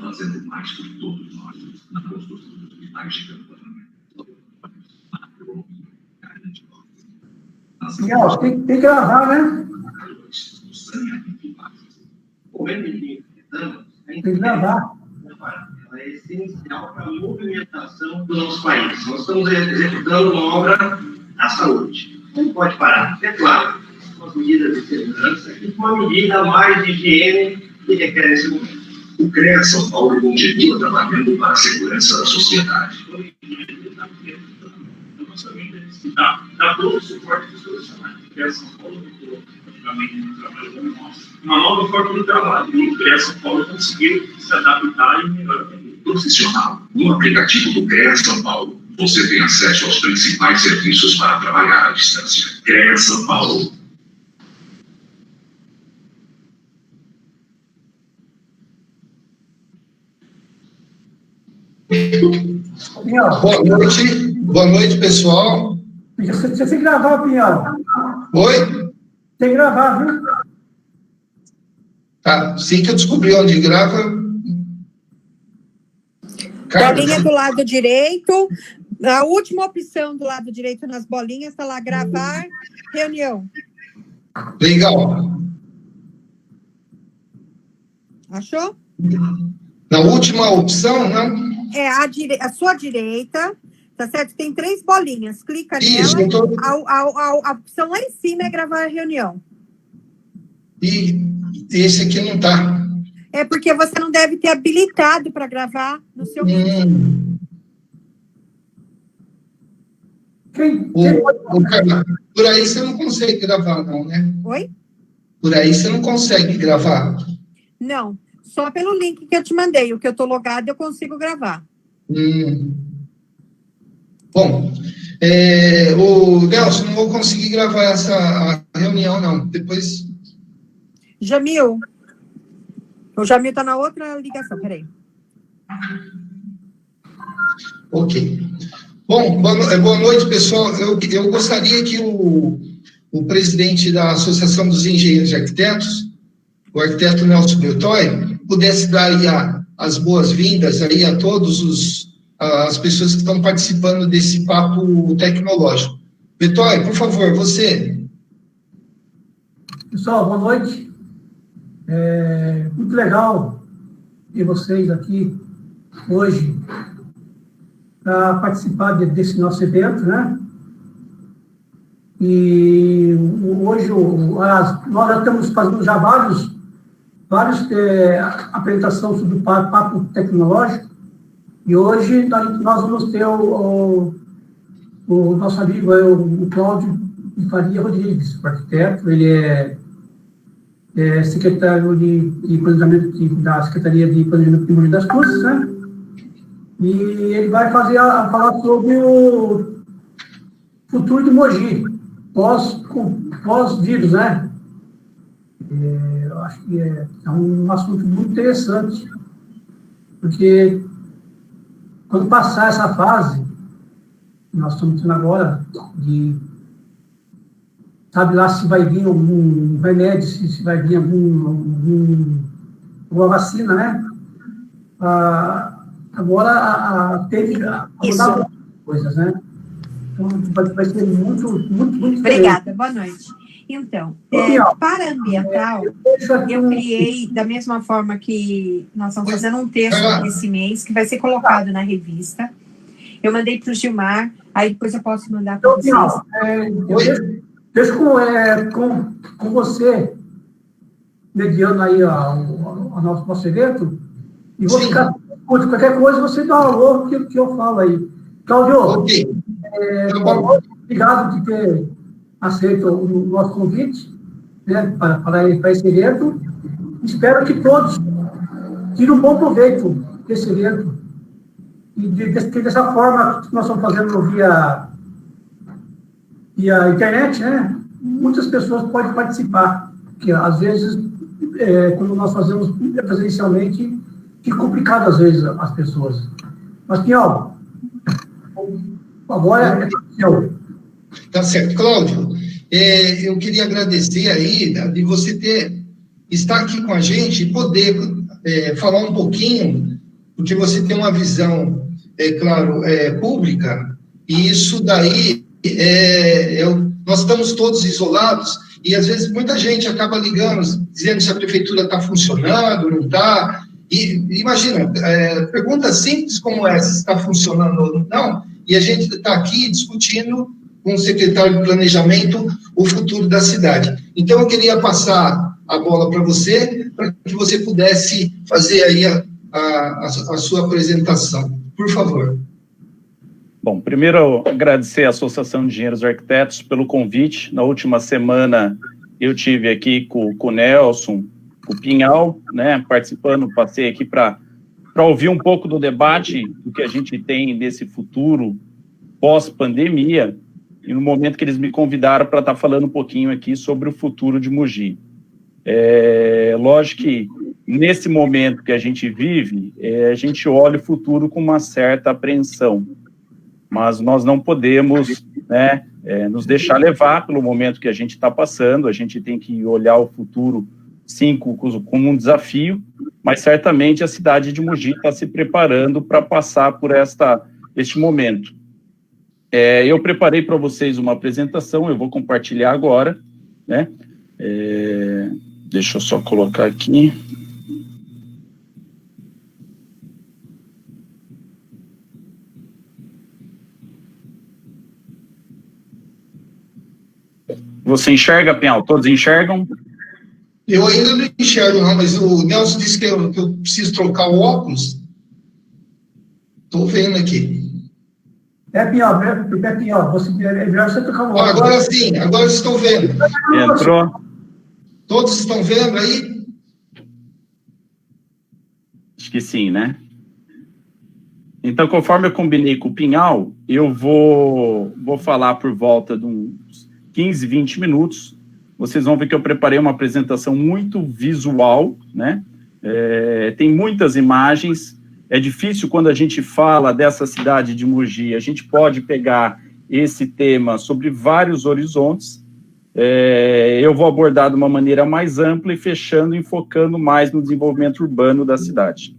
fazendo mais por todos nós na construção dos hospitais de campanha. Tem que gravar, né? Tem que gravar. Ela é essencial para a movimentação do nosso país. Nós estamos executando uma obra na saúde. Não pode parar. É claro, com as medidas de segurança e com a medida mais de higiene que requer nesse momento. O CREA São Paulo continua trabalhando para a segurança da sociedade. Dá todo o suporte dos profissionais. O CREA São Paulo praticamente no trabalho da nossa. Uma nova forma de trabalho. E o CREA São Paulo conseguiu se adaptar e melhorar. Profissional. No aplicativo do CREA São Paulo, você tem acesso aos principais serviços para trabalhar à distância. CREA São Paulo. Boa noite, pessoal. Você tem que gravar, Pinhal. Oi? Tem que gravar, viu? Tá, sim que eu descobri onde grava. Bolinha do lado direito. A última opção do lado direito nas bolinhas está lá, gravar, reunião. Legal. Achou? Na última opção, não? É a sua direita, tá certo? Tem 3 bolinhas. Clica Isso, nela. tô... A opção lá em cima é gravar a reunião. E esse aqui não tá. É porque você não deve ter habilitado para gravar no seu Por aí você não consegue gravar, não, né? Oi? Por aí você não consegue gravar. Não, só pelo link que eu te mandei. O que eu tô logado, eu consigo gravar. Bom, o Nelson, não vou conseguir gravar essa reunião, não. Depois... Jamil. O Jamil está na outra ligação, peraí. Ok. Bom, boa noite, pessoal. Eu gostaria que o presidente da Associação dos Engenheiros e Arquitetos, o arquiteto Nelson Bertoy, pudesse dar aí as boas-vindas aí a todos as pessoas que estão participando desse papo tecnológico. Bertoy, por favor, você. Pessoal, boa noite. Muito legal ter vocês aqui hoje para participar desse nosso evento, né? E hoje nós já estamos fazendo já vários apresentações sobre o papo tecnológico, e hoje nós vamos ter o nosso amigo, o Cláudio Faria Rodrigues, o arquiteto. Ele é secretário de planejamento da Secretaria de Planejamento de Mogi das Cruzes, né? E ele vai falar sobre o futuro de Mogi, pós-vírus, né? Eu acho que é um assunto muito interessante, porque quando passar essa fase, nós estamos tendo agora, sabe lá se vai vir algum remédio, se vai vir alguma vacina, né? Agora teve mudar coisas, né? Então, vai ser muito Obrigada, boa noite. Então, para ambiental, eu criei, da mesma forma que nós estamos fazendo um texto esse mês, que vai ser colocado na revista. Eu mandei para o Gilmar, aí depois eu posso mandar para vocês. Deixa com você, mediando aí o nosso evento, e vou ficar... Qualquer coisa, você dá um alô que eu falo aí. Cláudio, obrigado por ter aceito o nosso convite, né, para esse evento. Espero que todos tirem um bom proveito desse evento. E dessa forma que nós estamos fazendo via internet, né, muitas pessoas podem participar. Porque, às vezes, quando nós fazemos presencialmente, fica complicado, às vezes, as pessoas. Mas, Pinhal, agora é seu. Tá certo. Cláudio, eu queria agradecer aí de você estar aqui com a gente e poder falar um pouquinho, porque você tem uma visão, claro, pública, e isso daí, nós estamos todos isolados, e às vezes muita gente acaba ligando, dizendo se a prefeitura está funcionando, não está. E imagina, pergunta simples como essa, se está funcionando ou não, e a gente está aqui discutindo com o secretário de Planejamento o futuro da cidade. Então, eu queria passar a bola para você, para que você pudesse fazer aí a sua apresentação. Por favor. Bom, primeiro, agradecer à Associação de Engenheiros e Arquitetos pelo convite. Na última semana, eu tive aqui com o Nelson, com o Pinhal, né, participando, passei aqui para ouvir um pouco do debate do que a gente tem nesse futuro pós-pandemia, e no momento que eles me convidaram para estar falando um pouquinho aqui sobre o futuro de Mogi. Lógico que, nesse momento que a gente vive, a gente olha o futuro com uma certa apreensão, mas nós não podemos, né, nos deixar levar pelo momento que a gente está passando. A gente tem que olhar o futuro, sim, como um desafio, mas certamente a cidade de Mogi está se preparando para passar por este momento. Eu preparei para vocês uma apresentação, eu vou compartilhar agora, né? Deixa eu só colocar aqui. Você enxerga, Pinhal? Todos enxergam? Eu ainda não enxergo, não, mas o Nelson disse que eu preciso trocar o óculos. Estou vendo aqui. Pinhal, você trocar o óculos. Agora sim, agora estou vendo. Entrou? Todos estão vendo aí? Acho que sim, né? Então, conforme eu combinei com o Pinhal, eu vou falar por volta de uns 15, 20 minutos. Vocês vão ver que eu preparei uma apresentação muito visual, né? Tem muitas imagens. É difícil quando a gente fala dessa cidade de Mogi, a gente pode pegar esse tema sobre vários horizontes. Eu vou abordar de uma maneira mais ampla e fechando e focando mais no desenvolvimento urbano da cidade.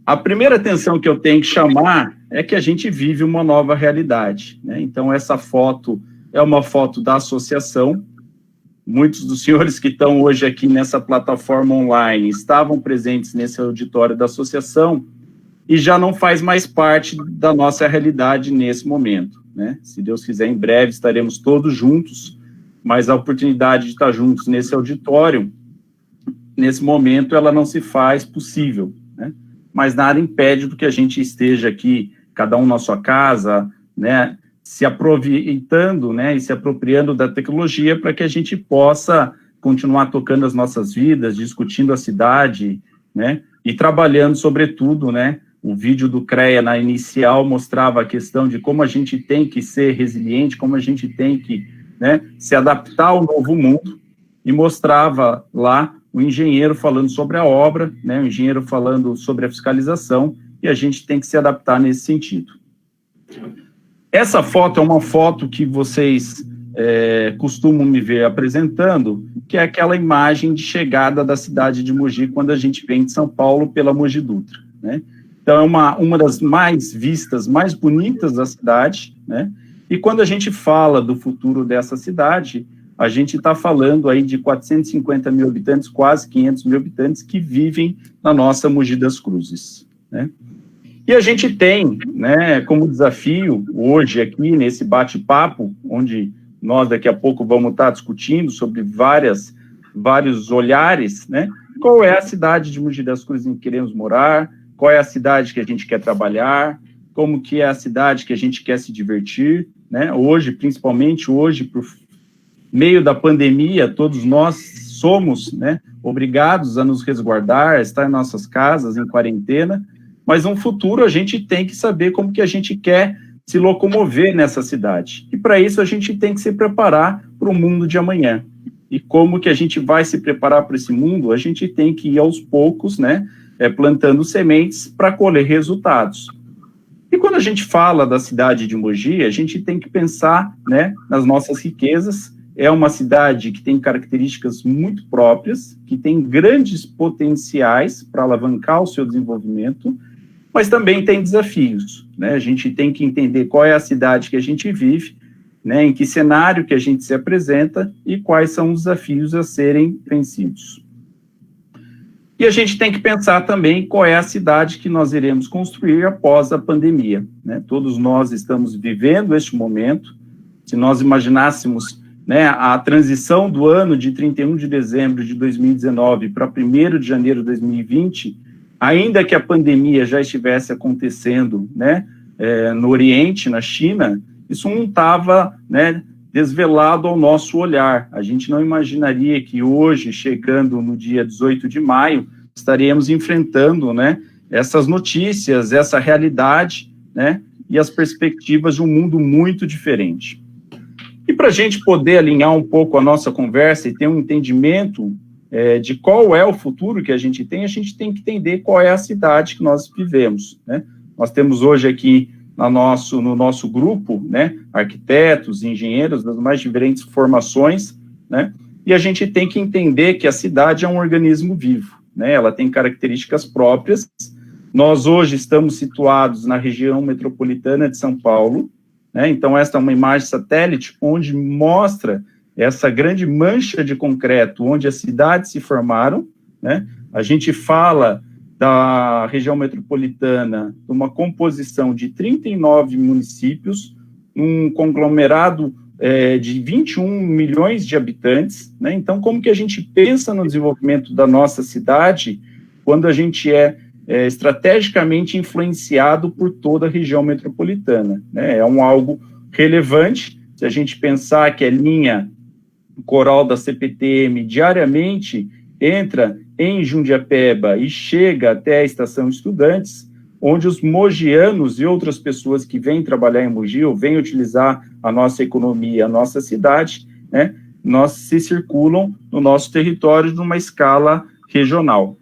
A primeira atenção que eu tenho que chamar é que a gente vive uma nova realidade, né? Então, essa foto é uma foto da associação. Muitos dos senhores que estão hoje aqui nessa plataforma online estavam presentes nesse auditório da associação e já não faz mais parte da nossa realidade nesse momento, né? Se Deus quiser, em breve estaremos todos juntos, mas a oportunidade de estar juntos nesse auditório, nesse momento, ela não se faz possível, né? Mas nada impede do que a gente esteja aqui, cada um na sua casa, né, se aproveitando, né, e se apropriando da tecnologia para que a gente possa continuar tocando as nossas vidas, discutindo a cidade, né, e trabalhando, sobretudo, né, o vídeo do CREA na inicial mostrava a questão de como a gente tem que ser resiliente, como a gente tem que, né, se adaptar ao novo mundo, e mostrava lá o engenheiro falando sobre a obra, né, o engenheiro falando sobre a fiscalização, e a gente tem que se adaptar nesse sentido. Essa foto é uma foto que vocês costumam me ver apresentando, que é aquela imagem de chegada da cidade de Mogi quando a gente vem de São Paulo pela Mogi Dutra, né? Então, é uma das mais vistas, mais bonitas da cidade, né? E quando a gente fala do futuro dessa cidade, a gente está falando aí de 450 mil habitantes, quase 500 mil habitantes que vivem na nossa Mogi das Cruzes, né? E a gente tem, né, como desafio, hoje aqui, nesse bate-papo, onde nós daqui a pouco vamos estar discutindo sobre vários olhares, né, qual é a cidade de Mogi das Cruzes em que queremos morar, qual é a cidade que a gente quer trabalhar, como que é a cidade que a gente quer se divertir, né, hoje, principalmente hoje, por meio da pandemia, todos nós somos, né, obrigados a nos resguardar, a estar em nossas casas, em quarentena, mas no futuro a gente tem que saber como que a gente quer se locomover nessa cidade. E para isso a gente tem que se preparar para o mundo de amanhã. E como que a gente vai se preparar para esse mundo? A gente tem que ir aos poucos, né, plantando sementes para colher resultados. E quando a gente fala da cidade de Mogi, a gente tem que pensar, né, nas nossas riquezas é uma cidade que tem características muito próprias, que tem grandes potenciais para alavancar o seu desenvolvimento, mas também tem desafios, né? A gente tem que entender qual é a cidade que a gente vive, né? Em que cenário que a gente se apresenta e quais são os desafios a serem vencidos. E a gente tem que pensar também qual é a cidade que nós iremos construir após a pandemia, né? Todos nós estamos vivendo este momento. Se nós imaginássemos, né, a transição do ano de 31 de dezembro de 2019 para 1º de janeiro de 2020, ainda que a pandemia já estivesse acontecendo, né, no Oriente, na China, isso não estava, né, desvelado ao nosso olhar. A gente não imaginaria que hoje, chegando no dia 18 de maio, estaríamos enfrentando, né, essas notícias, essa realidade, né, e as perspectivas de um mundo muito diferente. E para a gente poder alinhar um pouco a nossa conversa e ter um entendimento de qual é o futuro que a gente tem que entender qual é a cidade que nós vivemos, né? Nós temos hoje aqui no nosso grupo, né, arquitetos, engenheiros das mais diferentes formações, né? E a gente tem que entender que a cidade é um organismo vivo, né? Ela tem características próprias. Nós hoje estamos situados na região metropolitana de São Paulo, né? Então, esta é uma imagem satélite onde mostra essa grande mancha de concreto onde as cidades se formaram, né? A gente fala da região metropolitana, uma composição de 39 municípios, um conglomerado de 21 milhões de habitantes, né? Então, como que a gente pensa no desenvolvimento da nossa cidade quando a gente estrategicamente influenciado por toda a região metropolitana, né? É algo relevante, se a gente pensar que a linha coral da CPTM diariamente entra em Jundiapeba e chega até a Estação Estudantes, onde os mogianos e outras pessoas que vêm trabalhar em Mogi ou vêm utilizar a nossa economia, a nossa cidade, né, nós se circulam no nosso território numa escala regional.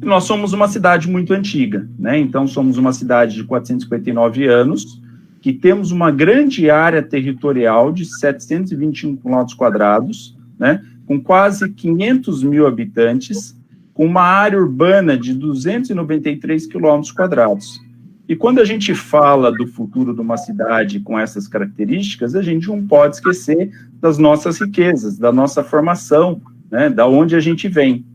Nós somos uma cidade muito antiga, né? Então somos uma cidade de 459 anos, que temos uma grande área territorial de 721 km², né? Com quase 500 mil habitantes, com uma área urbana de 293 km². E quando a gente fala do futuro de uma cidade com essas características, a gente não pode esquecer das nossas riquezas, da nossa formação, né? Da onde a gente vem.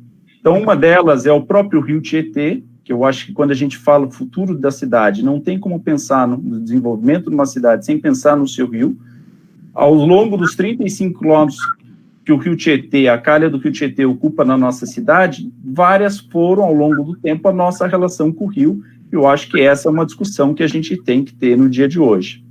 Então, uma delas é o próprio Rio Tietê, que eu acho que quando a gente fala o futuro da cidade, não tem como pensar no desenvolvimento de uma cidade sem pensar no seu rio. Ao longo dos 35 quilômetros que o Rio Tietê, a calha do Rio Tietê ocupa na nossa cidade, várias foram, ao longo do tempo, a nossa relação com o rio. Eu acho que essa é uma discussão que a gente tem que ter no dia de hoje.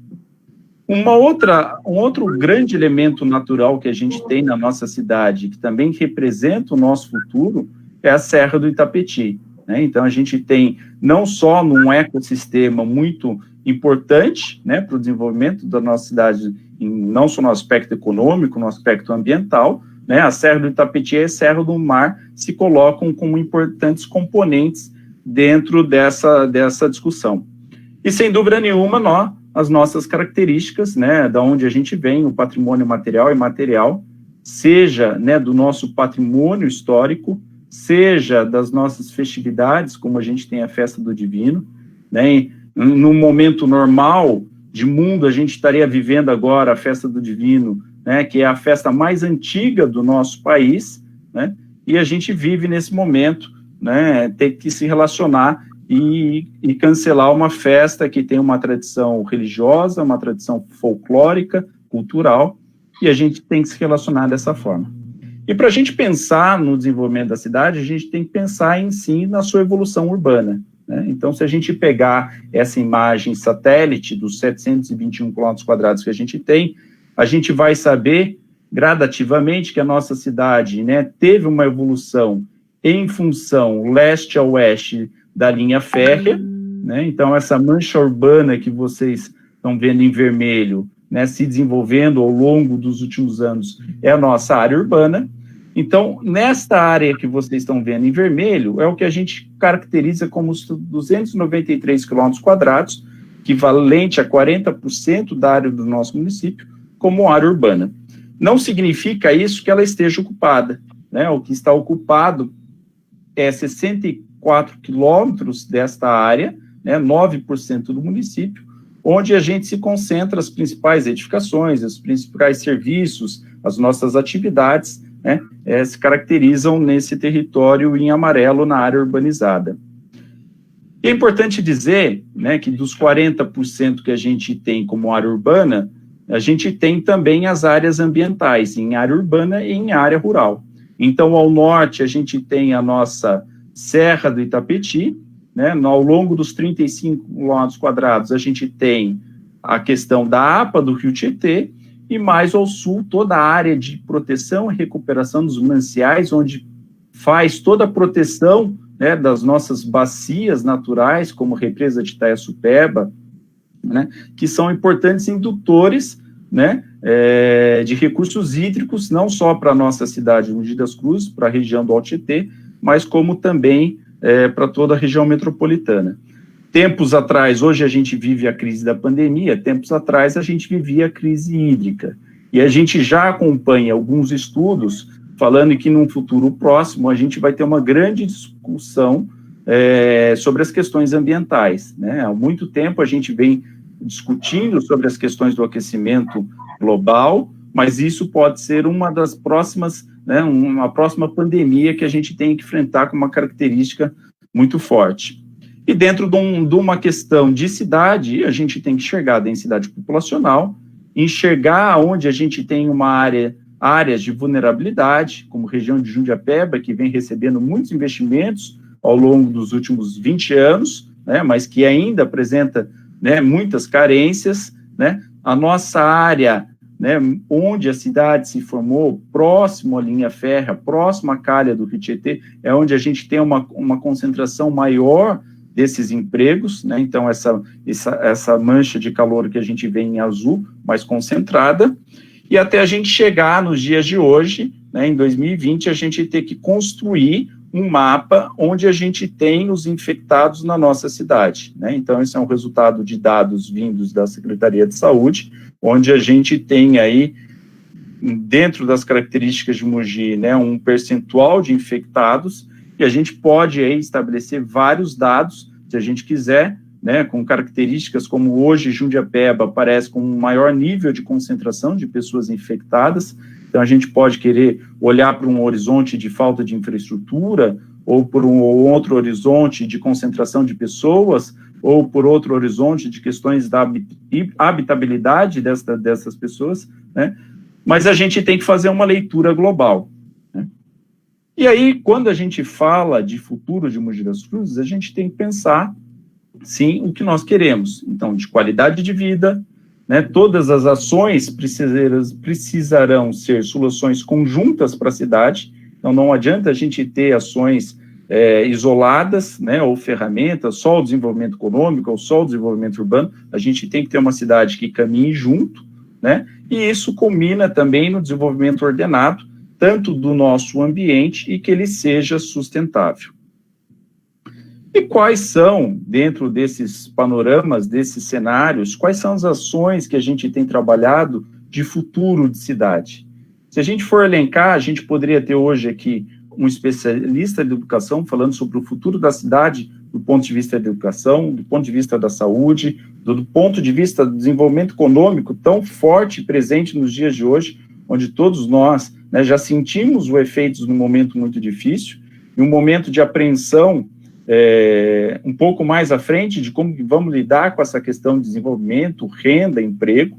Um outro grande elemento natural que a gente tem na nossa cidade, que também representa o nosso futuro, é a Serra do Itapetí, né? Então, a gente tem, não só num ecossistema muito importante, né, para o desenvolvimento da nossa cidade, não só no aspecto econômico, no aspecto ambiental, né? A Serra do Itapetí e a Serra do Mar se colocam como importantes componentes dentro dessa discussão. E, sem dúvida nenhuma, as nossas características, né, da onde a gente vem, o patrimônio material e imaterial, seja, né, do nosso patrimônio histórico, seja das nossas festividades, como a gente tem a Festa do Divino, né? No momento normal de mundo, a gente estaria vivendo agora a Festa do Divino, né, que é a festa mais antiga do nosso país, né? E a gente vive nesse momento, né, ter que se relacionar e cancelar uma festa que tem uma tradição religiosa, uma tradição folclórica, cultural, e a gente tem que se relacionar dessa forma. E para a gente pensar no desenvolvimento da cidade, a gente tem que pensar em si na sua evolução urbana, né? Então, se a gente pegar essa imagem satélite dos 721 km² que a gente vai saber gradativamente que a nossa cidade, né, teve uma evolução em função leste a oeste da linha férrea, né? Então, essa mancha urbana que vocês estão vendo em vermelho, né, se desenvolvendo ao longo dos últimos anos, é a nossa área urbana. Então, nesta área que vocês estão vendo em vermelho, é o que a gente caracteriza como os 293 km², equivalente a 40% da área do nosso município, como área urbana. não significa isso que ela esteja ocupada, né? O que está ocupado é 64 quilômetros desta área, né, 9% do município, onde a gente se concentra as principais edificações, os principais serviços, as nossas atividades, né, se caracterizam nesse território em amarelo na área urbanizada. E é importante dizer, né, que dos 40% que a gente tem como área urbana, a gente tem também as áreas ambientais, em área urbana e em área rural. Então, ao norte, a gente tem a nossa Serra do Itapetí, né, ao longo dos 35 km², a gente tem a questão da APA do Rio Tietê, e mais ao sul, toda a área de proteção e recuperação dos mananciais, onde faz toda a proteção, né, das nossas bacias naturais, como a represa de Itaiaçupeba, né, que são importantes indutores, né, de recursos hídricos, não só para a nossa cidade de Mogi das Cruzes, para a região do Alto Tietê, mas como também para toda a região metropolitana. Tempos atrás, hoje a gente vive a crise da pandemia, tempos atrás a gente vivia a crise hídrica, e a gente já acompanha alguns estudos falando que num futuro próximo a gente vai ter uma grande discussão sobre as questões ambientais, né? Há muito tempo a gente vem discutindo sobre as questões do aquecimento global, mas isso pode ser uma das próximas, né, uma próxima pandemia que a gente tem que enfrentar com uma característica muito forte. E dentro de uma questão de cidade, a gente tem que enxergar a densidade populacional, enxergar onde a gente tem áreas de vulnerabilidade, como região de Jundiapeba, que vem recebendo muitos investimentos ao longo dos últimos 20 anos, né, mas que ainda apresenta, né, muitas carências, né, a nossa área, né, onde a cidade se formou, próximo à linha férrea, próximo à calha do Rio Tietê, é onde a gente tem uma concentração maior desses empregos, né, então essa mancha de calor que a gente vê em azul, mais concentrada, e até a gente chegar nos dias de hoje, né, em 2020, a gente ter que construir um mapa onde a gente tem os infectados na nossa cidade, né? Então, esse é um resultado de dados vindos da Secretaria de Saúde, onde a gente tem aí, dentro das características de Mogi, né, um percentual de infectados, e a gente pode aí estabelecer vários dados, se a gente quiser, né, com características como hoje Jundiapeba aparece com um maior nível de concentração de pessoas infectadas. Então, a gente pode querer olhar para um horizonte de falta de infraestrutura, ou por um outro horizonte de concentração de pessoas, ou por outro horizonte de questões da habitabilidade dessas pessoas, né? Mas a gente tem que fazer uma leitura global, né? E aí, quando a gente fala de futuro de Mogi das Cruzes, a gente tem que pensar, sim, o que nós queremos. Então, de qualidade de vida, né, todas as ações precisarão ser soluções conjuntas para a cidade, então não adianta a gente ter ações isoladas, né, ou ferramentas, só o desenvolvimento econômico ou só o desenvolvimento urbano, a gente tem que ter uma cidade que caminhe junto, né, e isso culmina também no desenvolvimento ordenado, tanto do nosso ambiente e que ele seja sustentável. E quais são, dentro desses panoramas, desses cenários, quais são as ações que a gente tem trabalhado de futuro de cidade? Se a gente for elencar, a gente poderia ter hoje aqui um especialista de educação falando sobre o futuro da cidade do ponto de vista da educação, do ponto de vista da saúde, do ponto de vista do desenvolvimento econômico tão forte e presente nos dias de hoje, onde todos nós, né, já sentimos os efeitos num momento muito difícil, e um momento de apreensão um pouco mais à frente de como vamos lidar com essa questão de desenvolvimento, renda, emprego,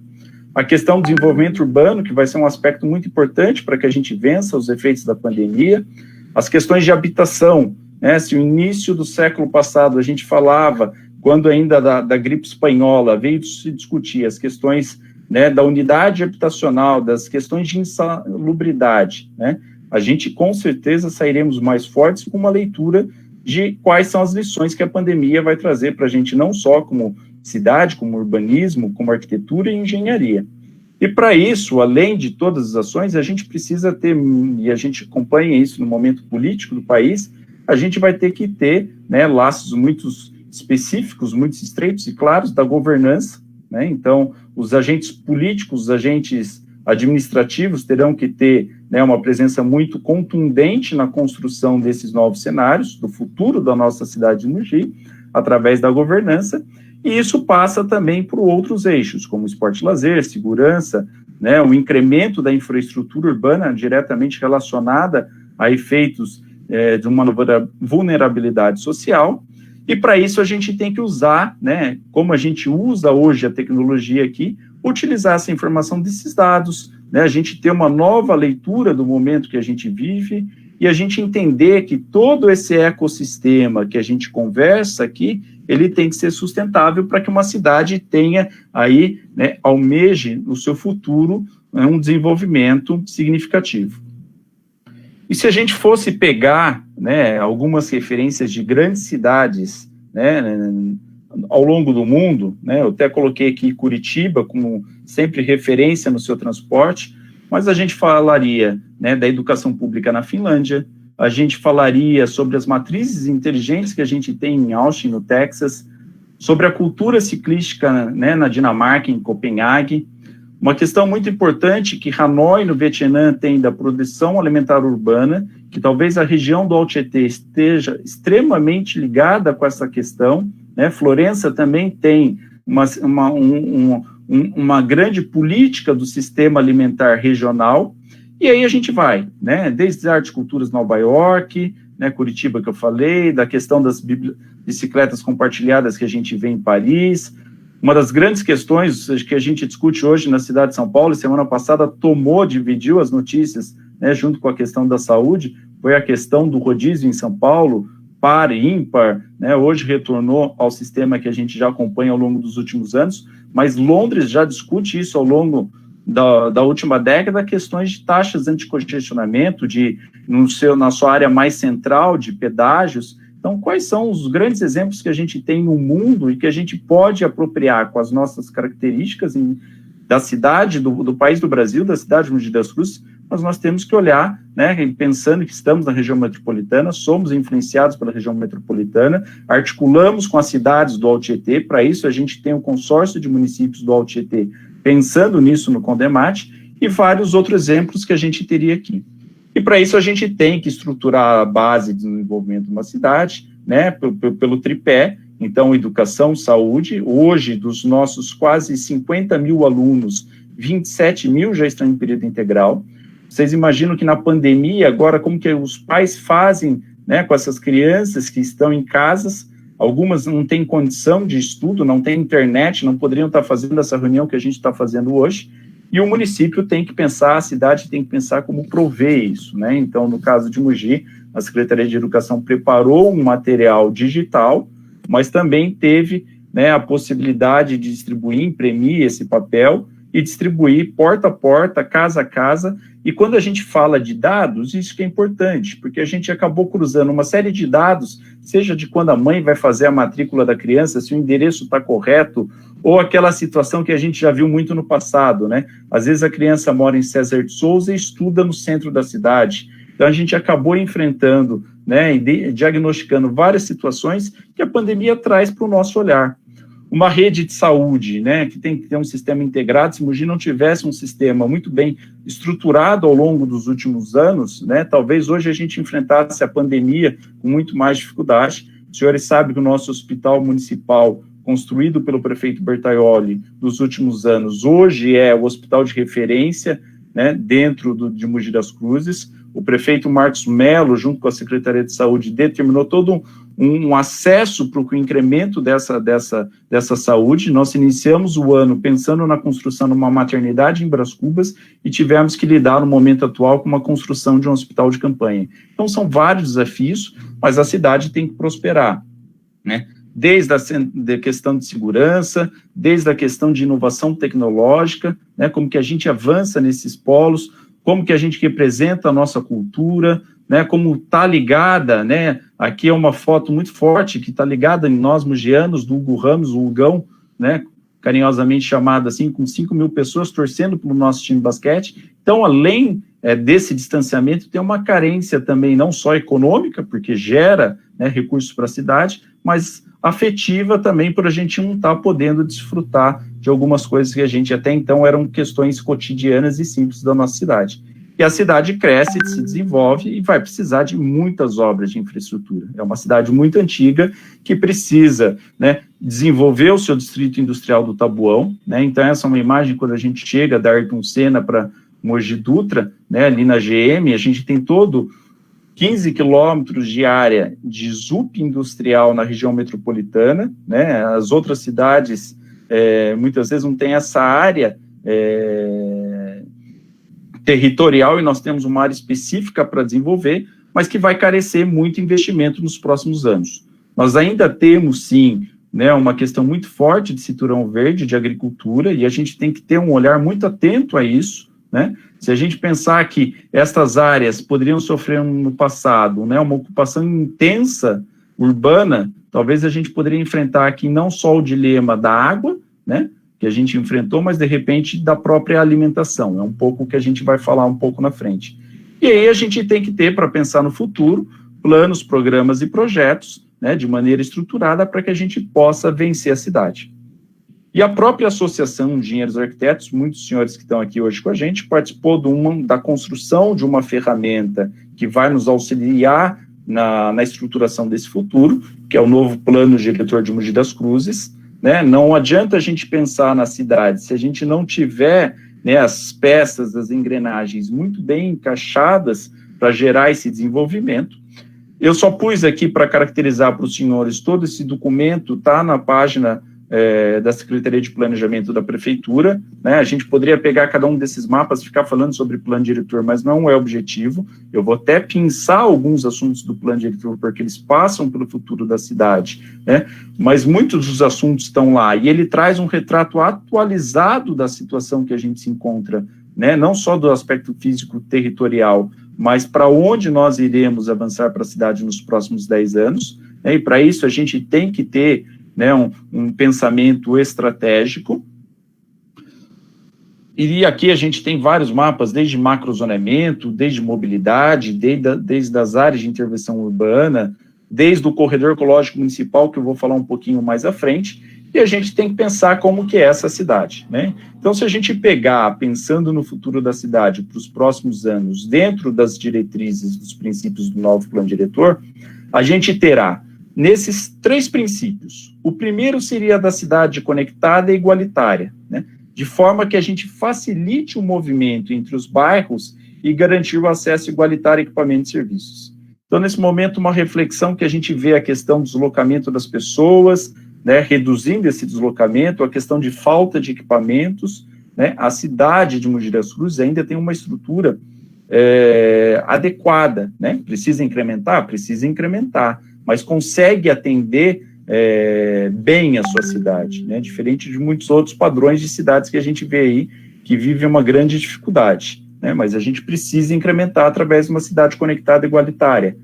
a questão do desenvolvimento urbano, que vai ser um aspecto muito importante para que a gente vença os efeitos da pandemia, as questões de habitação, né, se o início do século passado a gente falava, quando ainda da gripe espanhola, veio se discutir as questões, né, da unidade habitacional, das questões de insalubridade, né, a gente com certeza sairemos mais fortes com uma leitura de quais são as lições que a pandemia vai trazer para a gente, não só como cidade, como urbanismo, como arquitetura e engenharia. E para isso, além de todas as ações, a gente precisa ter, e a gente acompanha isso no momento político do país, a gente vai ter que ter, né, laços muito específicos, muito estreitos e claros da governança, né? Então, os agentes políticos, os agentes administrativos terão que ter, né, uma presença muito contundente na construção desses novos cenários, do futuro da nossa cidade de Mogi, através da governança, e isso passa também por outros eixos, como esporte e lazer, segurança, né, o incremento da infraestrutura urbana diretamente relacionada a efeitos de uma vulnerabilidade social, e para isso a gente tem que usar, né, como a gente usa hoje a tecnologia aqui, utilizar essa informação desses dados, né, a gente ter uma nova leitura do momento que a gente vive, e a gente entender que todo esse ecossistema que a gente conversa aqui, ele tem que ser sustentável para que uma cidade tenha aí, né, almeje no seu futuro, né, um desenvolvimento significativo. E se a gente fosse pegar, né, algumas referências de grandes cidades, né, ao longo do mundo, né, eu até coloquei aqui Curitiba como sempre referência no seu transporte, mas a gente falaria, né, da educação pública na Finlândia, a gente falaria sobre as matrizes inteligentes que a gente tem em Austin, no Texas, sobre a cultura ciclística, né, na Dinamarca, em Copenhague. Uma questão muito importante que Hanoi, no Vietnã, tem da produção alimentar urbana, que talvez a região do Alto Tietê esteja extremamente ligada com essa questão, né? Florença também tem uma grande política do sistema alimentar regional, e aí a gente vai, né? Desde as artes e culturas Nova York, né, Curitiba que eu falei, da questão das bicicletas compartilhadas que a gente vê em Paris. Uma das grandes questões que a gente discute hoje na cidade de São Paulo, semana passada dividiu as notícias, né, junto com a questão da saúde, foi a questão do rodízio em São Paulo, par e ímpar, né, hoje retornou ao sistema que a gente já acompanha ao longo dos últimos anos, mas Londres já discute isso ao longo da última década, questões de taxas anticongestionamento, na sua área mais central, de pedágios. Então, quais são os grandes exemplos que a gente tem no mundo e que a gente pode apropriar com as nossas características da cidade, do país do Brasil, da cidade de Mogi das Cruzes, mas nós temos que olhar, né, pensando que estamos na região metropolitana, somos influenciados pela região metropolitana, articulamos com as cidades do Alto Tietê, para isso a gente tem o consórcio de municípios do Alto Tietê, pensando nisso no Condemate, e vários outros exemplos que a gente teria aqui. E para isso a gente tem que estruturar a base de desenvolvimento de uma cidade, né, pelo tripé, então educação, saúde. Hoje, dos nossos quase 50 mil alunos, 27 mil já estão em período integral. Vocês imaginam que na pandemia, agora, como que os pais fazem, né, com essas crianças que estão em casas, algumas não têm condição de estudo, não têm internet, não poderiam estar fazendo essa reunião que a gente está fazendo hoje, e o município tem que pensar, a cidade tem que pensar como prover isso, né? Então, no caso de Mogi, a Secretaria de Educação preparou um material digital, mas também teve, né, a possibilidade de distribuir, imprimir esse papel e distribuir porta a porta, casa a casa. E quando a gente fala de dados, isso que é importante, porque a gente acabou cruzando uma série de dados, seja de quando a mãe vai fazer a matrícula da criança, se o endereço está correto, ou aquela situação que a gente já viu muito no passado, né? Às vezes a criança mora em César de Souza e estuda no centro da cidade. Então a gente acabou enfrentando, né, e diagnosticando várias situações que a pandemia traz para o nosso olhar. Uma rede de saúde, né, que tem que ter um sistema integrado. Se Mogi não tivesse um sistema muito bem estruturado ao longo dos últimos anos, né, talvez hoje a gente enfrentasse a pandemia com muito mais dificuldade. Os senhores sabem que o nosso hospital municipal, construído pelo prefeito Bertaioli nos últimos anos, hoje é o hospital de referência, né, dentro de Mogi das Cruzes. O prefeito Marcos Mello, junto com a Secretaria de Saúde, determinou todo um acesso para o incremento dessa saúde. Nós iniciamos o ano pensando na construção de uma maternidade em Brás Cubas e tivemos que lidar no momento atual com uma construção de um hospital de campanha. Então são vários desafios, mas a cidade tem que prosperar, né? Desde a questão de segurança, desde a questão de inovação tecnológica, né, como que a gente avança nesses polos, como que a gente representa a nossa cultura, né, como está ligada, né, aqui é uma foto muito forte que está ligada em nós mogianos, do Hugo Ramos, o Hugão, né, carinhosamente chamado assim, com 5 mil pessoas torcendo pelo nosso time de basquete. Então, além desse distanciamento, tem uma carência também, não só econômica, porque gera, né, recursos para a cidade, mas afetiva também, por a gente não estar podendo desfrutar de algumas coisas que a gente até então eram questões cotidianas e simples da nossa cidade. E a cidade cresce, se desenvolve e vai precisar de muitas obras de infraestrutura. É uma cidade muito antiga que precisa, né, desenvolver o seu distrito industrial do Tabuão, né? Então essa é uma imagem quando a gente chega da Ayrton Senna para Mogi Dutra, né, ali na GM, a gente tem todo 15 quilômetros de área de ZUP industrial na região metropolitana, né? As outras cidades muitas vezes não têm essa área territorial, e nós temos uma área específica para desenvolver, mas que vai carecer muito investimento nos próximos anos. Nós ainda temos, sim, né, uma questão muito forte de cinturão verde, de agricultura, e a gente tem que ter um olhar muito atento a isso, né? Se a gente pensar que estas áreas poderiam sofrer no passado, né, uma ocupação intensa urbana, talvez a gente poderia enfrentar aqui não só o dilema da água, né, que a gente enfrentou, mas de repente da própria alimentação. É um pouco o que a gente vai falar um pouco na frente. E aí a gente tem que ter, para pensar no futuro, planos, programas e projetos, né, de maneira estruturada para que a gente possa vencer a cidade. E a própria Associação de Engenheiros e Arquitetos, muitos senhores que estão aqui hoje com a gente, participou da construção de uma ferramenta que vai nos auxiliar na estruturação desse futuro, que é o novo Plano Diretor de Mogi das Cruzes, né? Não adianta a gente pensar na cidade se a gente não tiver, né, as peças, as engrenagens muito bem encaixadas para gerar esse desenvolvimento. Eu só pus aqui para caracterizar para os senhores, todo esse documento está na página da Secretaria de Planejamento da Prefeitura, né? A gente poderia pegar cada um desses mapas e ficar falando sobre plano diretor, mas não é o objetivo. Eu vou até pensar alguns assuntos do plano diretor, porque eles passam pelo futuro da cidade, né? Mas muitos dos assuntos estão lá, e ele traz um retrato atualizado da situação que a gente se encontra, né? Não só do aspecto físico territorial, mas para onde nós iremos avançar para a cidade nos próximos 10 anos, né? E para isso a gente tem que ter, né, um pensamento estratégico. E aqui a gente tem vários mapas, desde macrozoneamento, desde mobilidade, desde as áreas de intervenção urbana, desde o corredor ecológico municipal, que eu vou falar um pouquinho mais à frente, e a gente tem que pensar como que é essa cidade, né? Então, se a gente pegar, pensando no futuro da cidade para os próximos anos, dentro das diretrizes, dos princípios do novo plano diretor, a gente terá nesses 3 princípios. O primeiro seria da cidade conectada e igualitária, né? De forma que a gente facilite o movimento entre os bairros e garantir o acesso igualitário a equipamentos e serviços. Então, nesse momento, uma reflexão que a gente vê a questão do deslocamento das pessoas, né, reduzindo esse deslocamento, a questão de falta de equipamentos, né? A cidade de Mogi das Cruzes ainda tem uma estrutura adequada, né? Precisa incrementar? Precisa incrementar, mas consegue atender bem a sua cidade, né? Diferente de muitos outros padrões de cidades que a gente vê aí, que vivem uma grande dificuldade, né? Mas a gente precisa incrementar através de uma cidade conectada e igualitária.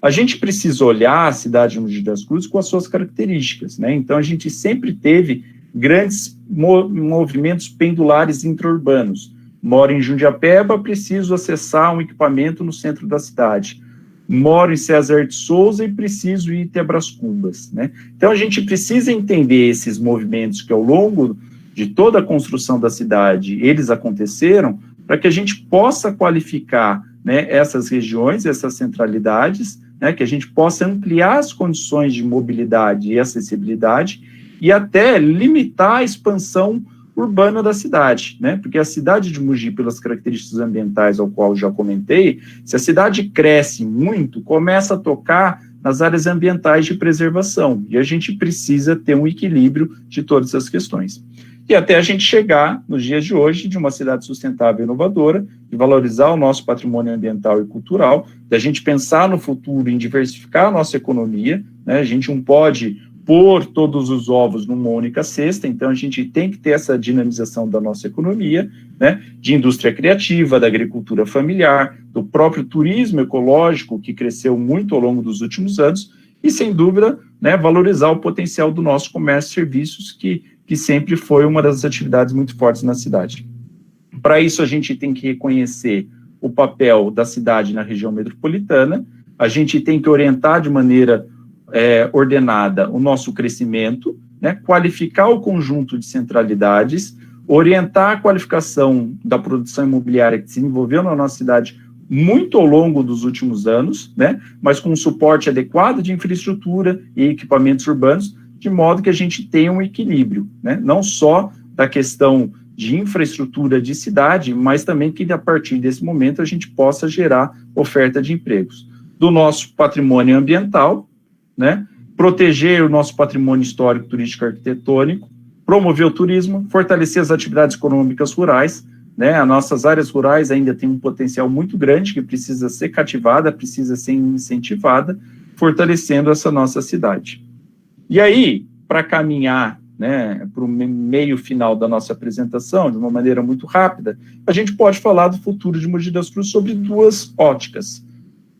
A gente precisa olhar a cidade de Mogi das Cruzes com as suas características, né? Então, a gente sempre teve grandes movimentos pendulares intraurbanos. Moro em Jundiapeba, preciso acessar um equipamento no centro da cidade. Moro em César de Souza e preciso ir até Brás Cubas, né? Então, a gente precisa entender esses movimentos que, ao longo de toda a construção da cidade, eles aconteceram, para que a gente possa qualificar, né, essas regiões, essas centralidades, né, que a gente possa ampliar as condições de mobilidade e acessibilidade e até limitar a expansão urbana da cidade, né? Porque a cidade de Mogi, pelas características ambientais ao qual eu já comentei, se a cidade cresce muito, começa a tocar nas áreas ambientais de preservação, e a gente precisa ter um equilíbrio de todas essas questões. E até a gente chegar, nos dias de hoje, de uma cidade sustentável e inovadora, de valorizar o nosso patrimônio ambiental e cultural, da gente pensar no futuro em diversificar a nossa economia, né? A gente não pode pôr todos os ovos numa única cesta, então a gente tem que ter essa dinamização da nossa economia, né? De indústria criativa, da agricultura familiar, do próprio turismo ecológico, que cresceu muito ao longo dos últimos anos, e, sem dúvida, né, valorizar o potencial do nosso comércio e serviços, que sempre foi uma das atividades muito fortes na cidade. Para isso, a gente tem que reconhecer o papel da cidade na região metropolitana, a gente tem que orientar de maneira ordenada o nosso crescimento, né, qualificar o conjunto de centralidades, orientar a qualificação da produção imobiliária que se desenvolveu na nossa cidade muito ao longo dos últimos anos, né, mas com um suporte adequado de infraestrutura e equipamentos urbanos, de modo que a gente tenha um equilíbrio, né, não só da questão de infraestrutura de cidade, mas também que a partir desse momento a gente possa gerar oferta de empregos. Do nosso patrimônio ambiental, né, proteger o nosso patrimônio histórico, turístico e arquitetônico, promover o turismo, fortalecer as atividades econômicas rurais, né, as nossas áreas rurais ainda têm um potencial muito grande que precisa ser cativada, precisa ser incentivada, fortalecendo essa nossa cidade. E aí, para caminhar, né, para o meio final da nossa apresentação, de uma maneira muito rápida, a gente pode falar do futuro de Mogi das Cruzes sobre duas óticas,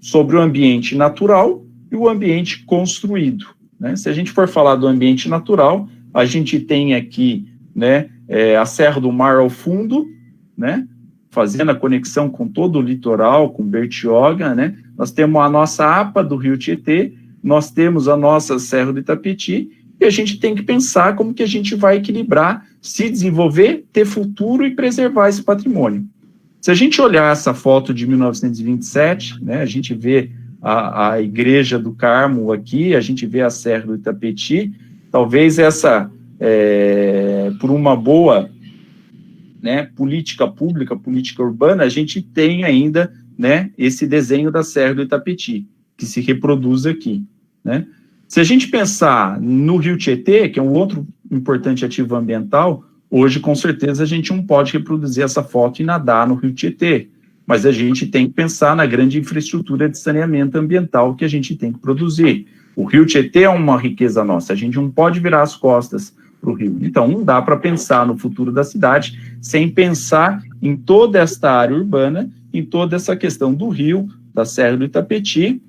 sobre o ambiente natural e o ambiente construído, né? Se a gente for falar do ambiente natural, a gente tem aqui, né, a Serra do Mar ao fundo, né, fazendo a conexão com todo o litoral, com Bertioga, né? Nós temos a nossa APA do Rio Tietê, nós temos a nossa Serra do Itapetí, e a gente tem que pensar como que a gente vai equilibrar, se desenvolver, ter futuro e preservar esse patrimônio. Se a gente olhar essa foto de 1927, né, a gente vê a Igreja do Carmo aqui, a gente vê a Serra do Itapetí, talvez essa, por uma boa, né, política pública, política urbana, a gente tem ainda, né, esse desenho da Serra do Itapetí, que se reproduz aqui, né. Se a gente pensar no Rio Tietê, que é um outro importante ativo ambiental, hoje, com certeza, a gente não pode reproduzir essa foto e nadar no Rio Tietê, mas a gente tem que pensar na grande infraestrutura de saneamento ambiental que a gente tem que produzir. O Rio Tietê é uma riqueza nossa, a gente não pode virar as costas para o rio. Então, não dá para pensar no futuro da cidade sem pensar em toda esta área urbana, em toda essa questão do rio, da Serra do Itapetí,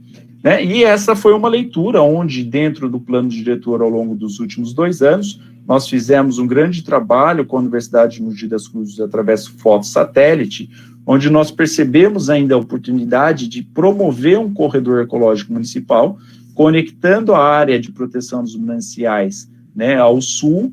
né? E essa foi uma leitura onde, dentro do plano diretor ao longo dos últimos 2 anos, nós fizemos um grande trabalho com a Universidade de Mogi das Cruzes através do fotossatélite, onde nós percebemos ainda a oportunidade de promover um corredor ecológico municipal, conectando a área de proteção dos mananciais, né, ao sul,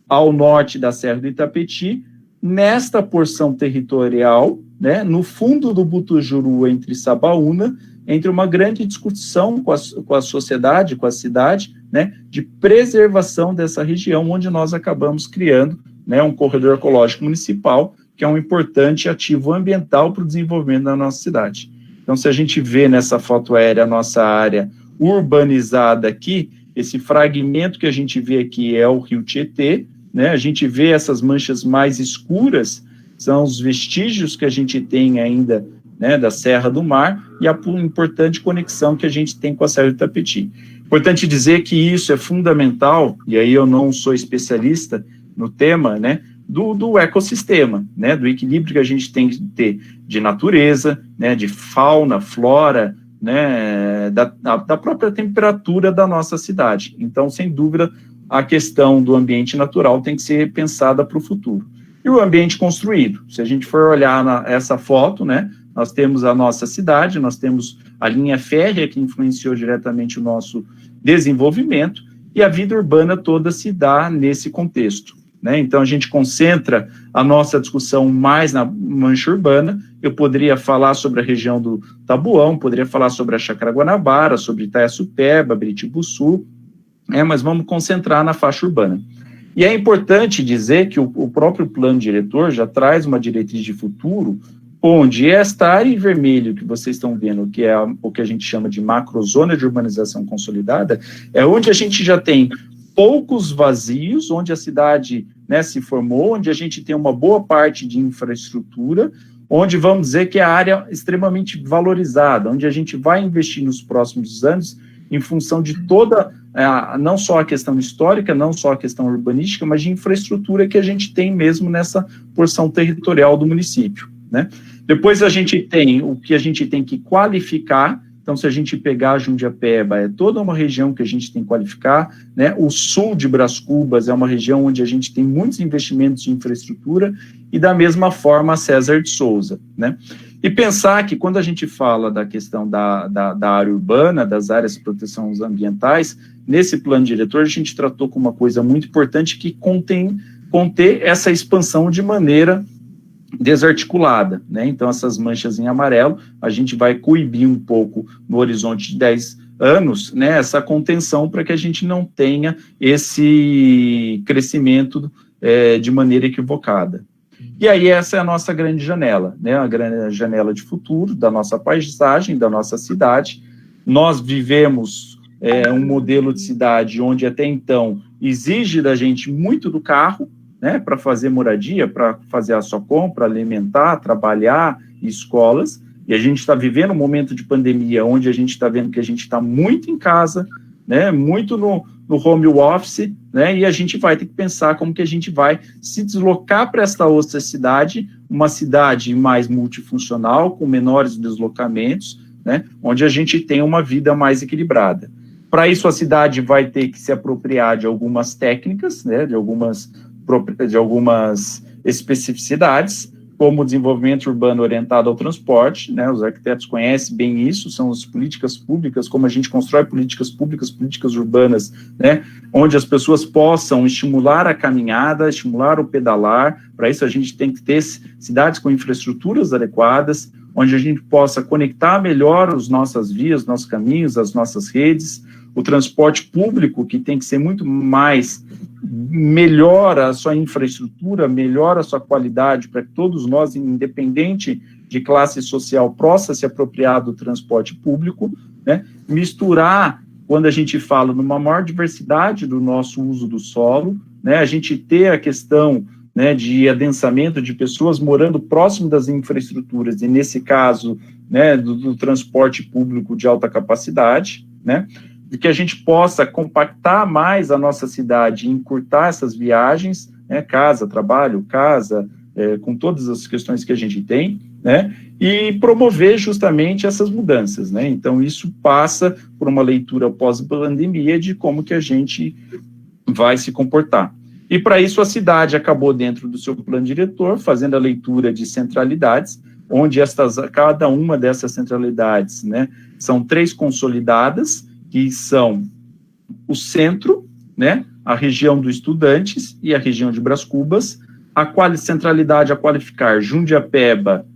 ao norte da Serra do Itapetí, nesta porção territorial, né, no fundo do Butujuru, entre Sabaúna, entre uma grande discussão com a sociedade, com a cidade, né, de preservação dessa região, onde nós acabamos criando, né, um corredor ecológico municipal, que é um importante ativo ambiental para o desenvolvimento da nossa cidade. Então, se a gente vê nessa foto aérea a nossa área urbanizada aqui, esse fragmento que a gente vê aqui é o Rio Tietê, né, a gente vê essas manchas mais escuras, são os vestígios que a gente tem ainda, né, da Serra do Mar, e a importante conexão que a gente tem com a Serra do Itapetí. Importante dizer que isso é fundamental, e aí eu não sou especialista no tema, né, do ecossistema, né, do equilíbrio que a gente tem que ter de natureza, né, de fauna, flora, né, da própria temperatura da nossa cidade. Então, sem dúvida, a questão do ambiente natural tem que ser pensada para o futuro. E o ambiente construído, se a gente for olhar essa foto, né, nós temos a nossa cidade, nós temos a linha férrea que influenciou diretamente o nosso desenvolvimento, e a vida urbana toda se dá nesse contexto, né? Então, a gente concentra a nossa discussão mais na mancha urbana. Eu poderia falar sobre a região do Tabuão, poderia falar sobre a Chácara Guanabara, sobre Itaiaçupeba, Biritibuçu, mas vamos concentrar na faixa urbana. E é importante dizer que o próprio plano diretor já traz uma diretriz de futuro, onde esta área em vermelho que vocês estão vendo, que é o que a gente chama de macrozona de urbanização consolidada, é onde a gente já tem poucos vazios, onde a cidade, né, se formou, onde a gente tem uma boa parte de infraestrutura, onde vamos dizer que é a área extremamente valorizada, onde a gente vai investir nos próximos anos em função de toda, não só a questão histórica, não só a questão urbanística, mas de infraestrutura que a gente tem mesmo nessa porção territorial do município, né? Depois a gente tem o que a gente tem que qualificar. Então, se a gente pegar a Jundiapeba, é toda uma região que a gente tem que qualificar, né? O sul de Brás Cubas é uma região onde a gente tem muitos investimentos de infraestrutura, e da mesma forma a César de Souza, né? E pensar que quando a gente fala da questão da área urbana, das áreas de proteção ambientais, nesse plano diretor a gente tratou com uma coisa muito importante que conter essa expansão de maneira desarticulada, né? Então, essas manchas em amarelo, a gente vai coibir um pouco no horizonte de 10 anos, né, essa contenção para que a gente não tenha esse crescimento de maneira equivocada. E aí essa é a nossa grande janela, né, a grande janela de futuro da nossa paisagem, da nossa cidade. Nós vivemos um modelo de cidade onde até então exige da gente muito do carro, né, para fazer moradia, para fazer a sua compra, alimentar, trabalhar, escolas, e a gente está vivendo um momento de pandemia onde a gente está vendo que a gente está muito em casa, né, muito no home office, né, e a gente vai ter que pensar como que a gente vai se deslocar para esta outra cidade, uma cidade mais multifuncional, com menores deslocamentos, né, onde a gente tem uma vida mais equilibrada. Para isso, a cidade vai ter que se apropriar de algumas técnicas, né, de algumas especificidades, como o desenvolvimento urbano orientado ao transporte, né, os arquitetos conhecem bem isso, são as políticas públicas, como a gente constrói políticas públicas, políticas urbanas, né, onde as pessoas possam estimular a caminhada, estimular o pedalar. Para isso a gente tem que ter cidades com infraestruturas adequadas, onde a gente possa conectar melhor as nossas vias, nossos caminhos, as nossas redes, o transporte público, que tem que ser muito mais, melhora a sua infraestrutura, melhora a sua qualidade, para que todos nós, independente de classe social, possa se apropriar do transporte público, né? Misturar, quando a gente fala numa maior diversidade do nosso uso do solo, né? A gente ter a questão, né, de adensamento de pessoas morando próximo das infraestruturas, e nesse caso, né, do transporte público de alta capacidade, né, de que a gente possa compactar mais a nossa cidade, encurtar essas viagens, né, casa, trabalho, com todas as questões que a gente tem, né, e promover justamente essas mudanças, né. Então, isso passa por uma leitura pós-pandemia de como que a gente vai se comportar. E, para isso, a cidade acabou, dentro do seu plano diretor, fazendo a leitura de centralidades, onde cada uma dessas centralidades, né, são 3 consolidadas, que são o centro, né, a região dos Estudantes e a região de Brás Cubas, a centralidade a qualificar Jundiapeba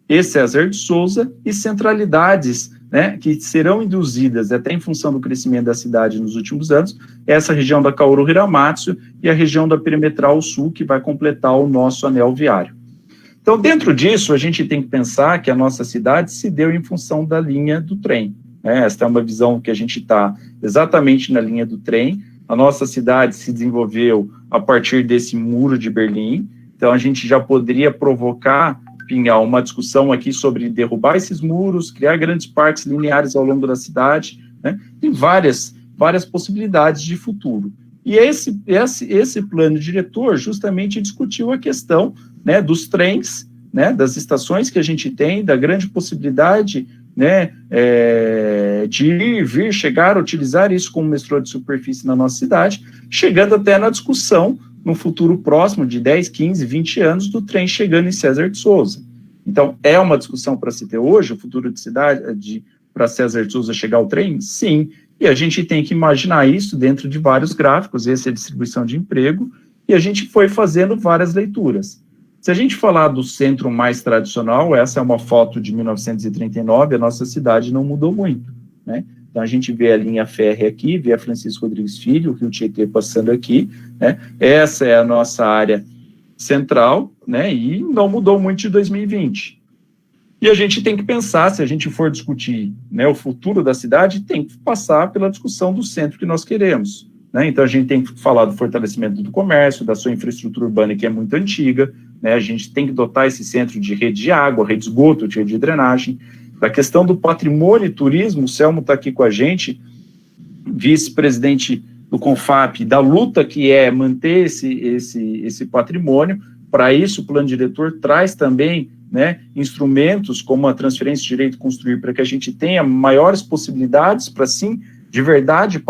e César de Souza, e centralidades, né, que serão induzidas até em função do crescimento da cidade nos últimos anos, essa região da Kaoru Hiramatsu e a região da Perimetral Sul, que vai completar o nosso anel viário. Então, dentro disso, a gente tem que pensar que a nossa cidade se deu em função da linha do trem. Esta é uma visão que a gente está exatamente na linha do trem. A nossa cidade se desenvolveu a partir desse muro de Berlim, então a gente já poderia provocar, Pinhal, uma discussão aqui sobre derrubar esses muros, criar grandes parques lineares ao longo da cidade, né? Tem várias possibilidades de futuro. E esse plano diretor justamente discutiu a questão, né, dos trens, né, das estações que a gente tem, da grande possibilidade, né, de chegar a utilizar isso como metrô de superfície na nossa cidade, chegando até na discussão, no futuro próximo, de 10, 15, 20 anos, do trem chegando em César de Souza. Então, é uma discussão para se ter hoje, o futuro de cidade, para César de Souza chegar ao trem? Sim, e a gente tem que imaginar isso dentro de vários gráficos, essa é a distribuição de emprego, e a gente foi fazendo várias leituras. Se a gente falar do centro mais tradicional, essa é uma foto de 1939, a nossa cidade não mudou muito, né? Então, a gente vê a linha férrea aqui, vê a Francisco Rodrigues Filho, o Rio Tietê passando aqui, né? Essa é a nossa área central, né? E não mudou muito de 2020. E a gente tem que pensar, se a gente for discutir, né, o futuro da cidade, tem que passar pela discussão do centro que nós queremos, né? Então, a gente tem que falar do fortalecimento do comércio, da sua infraestrutura urbana, que é muito antiga, né? A gente tem que dotar esse centro de rede de água, rede de esgoto, rede de drenagem. Da questão do patrimônio e turismo, o Selmo está aqui com a gente, vice-presidente do CONFAP, da luta que é manter esse patrimônio. Para isso, o plano diretor traz também, né, instrumentos como a transferência de direito de construir, para que a gente tenha maiores possibilidades para, sim, de verdade,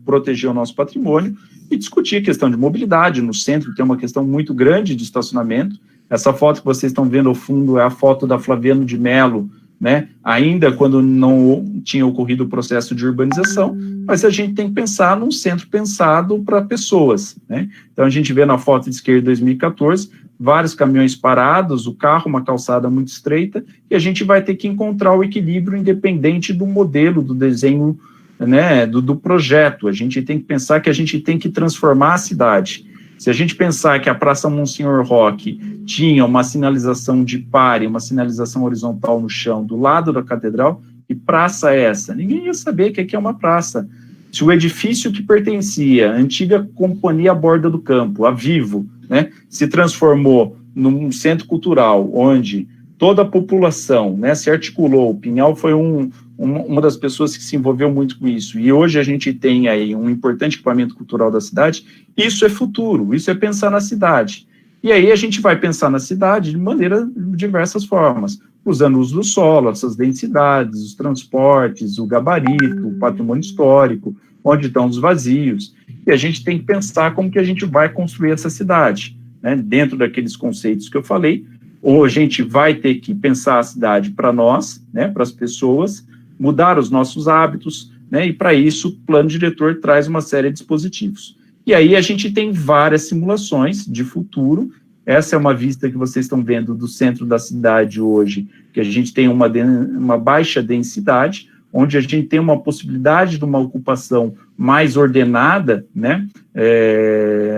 proteger o nosso patrimônio, e discutir a questão de mobilidade. No centro tem uma questão muito grande de estacionamento, Essa foto que vocês estão vendo ao fundo é a foto da Flaviano de Mello, né, ainda quando não tinha ocorrido o processo de urbanização, mas a gente tem que pensar num centro pensado para pessoas, né? Então a gente vê na foto de esquerda 2014, vários caminhões parados, o carro, uma calçada muito estreita, e a gente vai ter que encontrar o equilíbrio independente do modelo, do desenho, né, do projeto. A gente tem que pensar que a gente tem que transformar a cidade. Se a gente pensar que a Praça Monsenhor Roque tinha uma sinalização de pare, uma sinalização horizontal no chão, do lado da catedral, que praça é essa? Ninguém ia saber que aqui é uma praça. Se o edifício que pertencia à antiga Companhia Borda do Campo, a Vivo, né, se transformou num centro cultural, onde toda a população, né, se articulou, o Pinhal foi uma das pessoas que se envolveu muito com isso, e hoje a gente tem aí um importante equipamento cultural da cidade, isso é futuro, isso é pensar na cidade. E aí a gente vai pensar na cidade de diversas formas, usando o uso do solo, essas densidades, os transportes, o gabarito, o patrimônio histórico, onde estão os vazios, e a gente tem que pensar como que a gente vai construir essa cidade, né, dentro daqueles conceitos que eu falei, ou a gente vai ter que pensar a cidade para nós, né, para as pessoas, mudar os nossos hábitos, né, e para isso o plano diretor traz uma série de dispositivos. E aí a gente tem várias simulações de futuro. Essa é uma vista que vocês estão vendo do centro da cidade hoje, que a gente tem uma baixa densidade, onde a gente tem uma possibilidade de uma ocupação mais ordenada, né,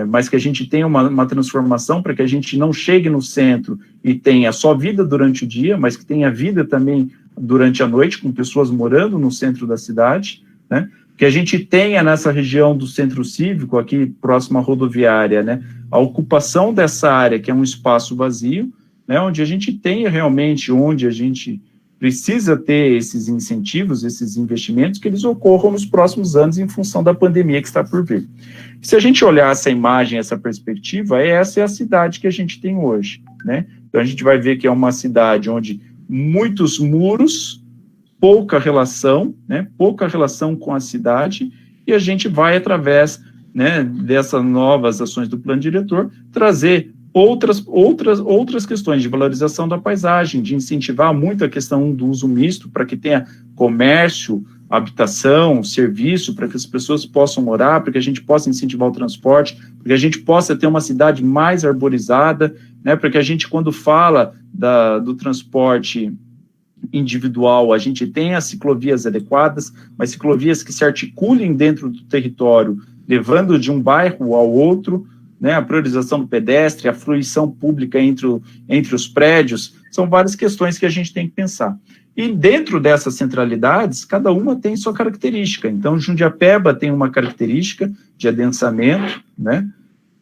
mas que a gente tenha uma transformação para que a gente não chegue no centro e tenha só vida durante o dia, mas que tenha vida também durante a noite, com pessoas morando no centro da cidade, né, que a gente tenha nessa região do centro cívico, aqui próximo à rodoviária, né, a ocupação dessa área, que é um espaço vazio, né, onde a gente tenha realmente, onde a gente precisa ter esses incentivos, esses investimentos, que eles ocorram nos próximos anos em função da pandemia que está por vir. Se a gente olhar essa imagem, essa perspectiva, essa é a cidade que a gente tem hoje, né? Então a gente vai ver que é uma cidade onde muitos muros, pouca relação, né? Pouca relação com a cidade, e a gente vai, através, né, dessas novas ações do plano diretor, trazer outras questões de valorização da paisagem, de incentivar muito a questão do uso misto, para que tenha comércio, habitação, serviço, para que as pessoas possam morar, para que a gente possa incentivar o transporte, para que a gente possa ter uma cidade mais arborizada, né, para que a gente, quando fala do transporte individual, a gente tenha ciclovias adequadas, mas ciclovias que se articulem dentro do território, levando de um bairro ao outro, né, a priorização do pedestre, a fruição pública entre os prédios, são várias questões que a gente tem que pensar. E dentro dessas centralidades, cada uma tem sua característica. Então, Jundiapeba tem uma característica de adensamento, né?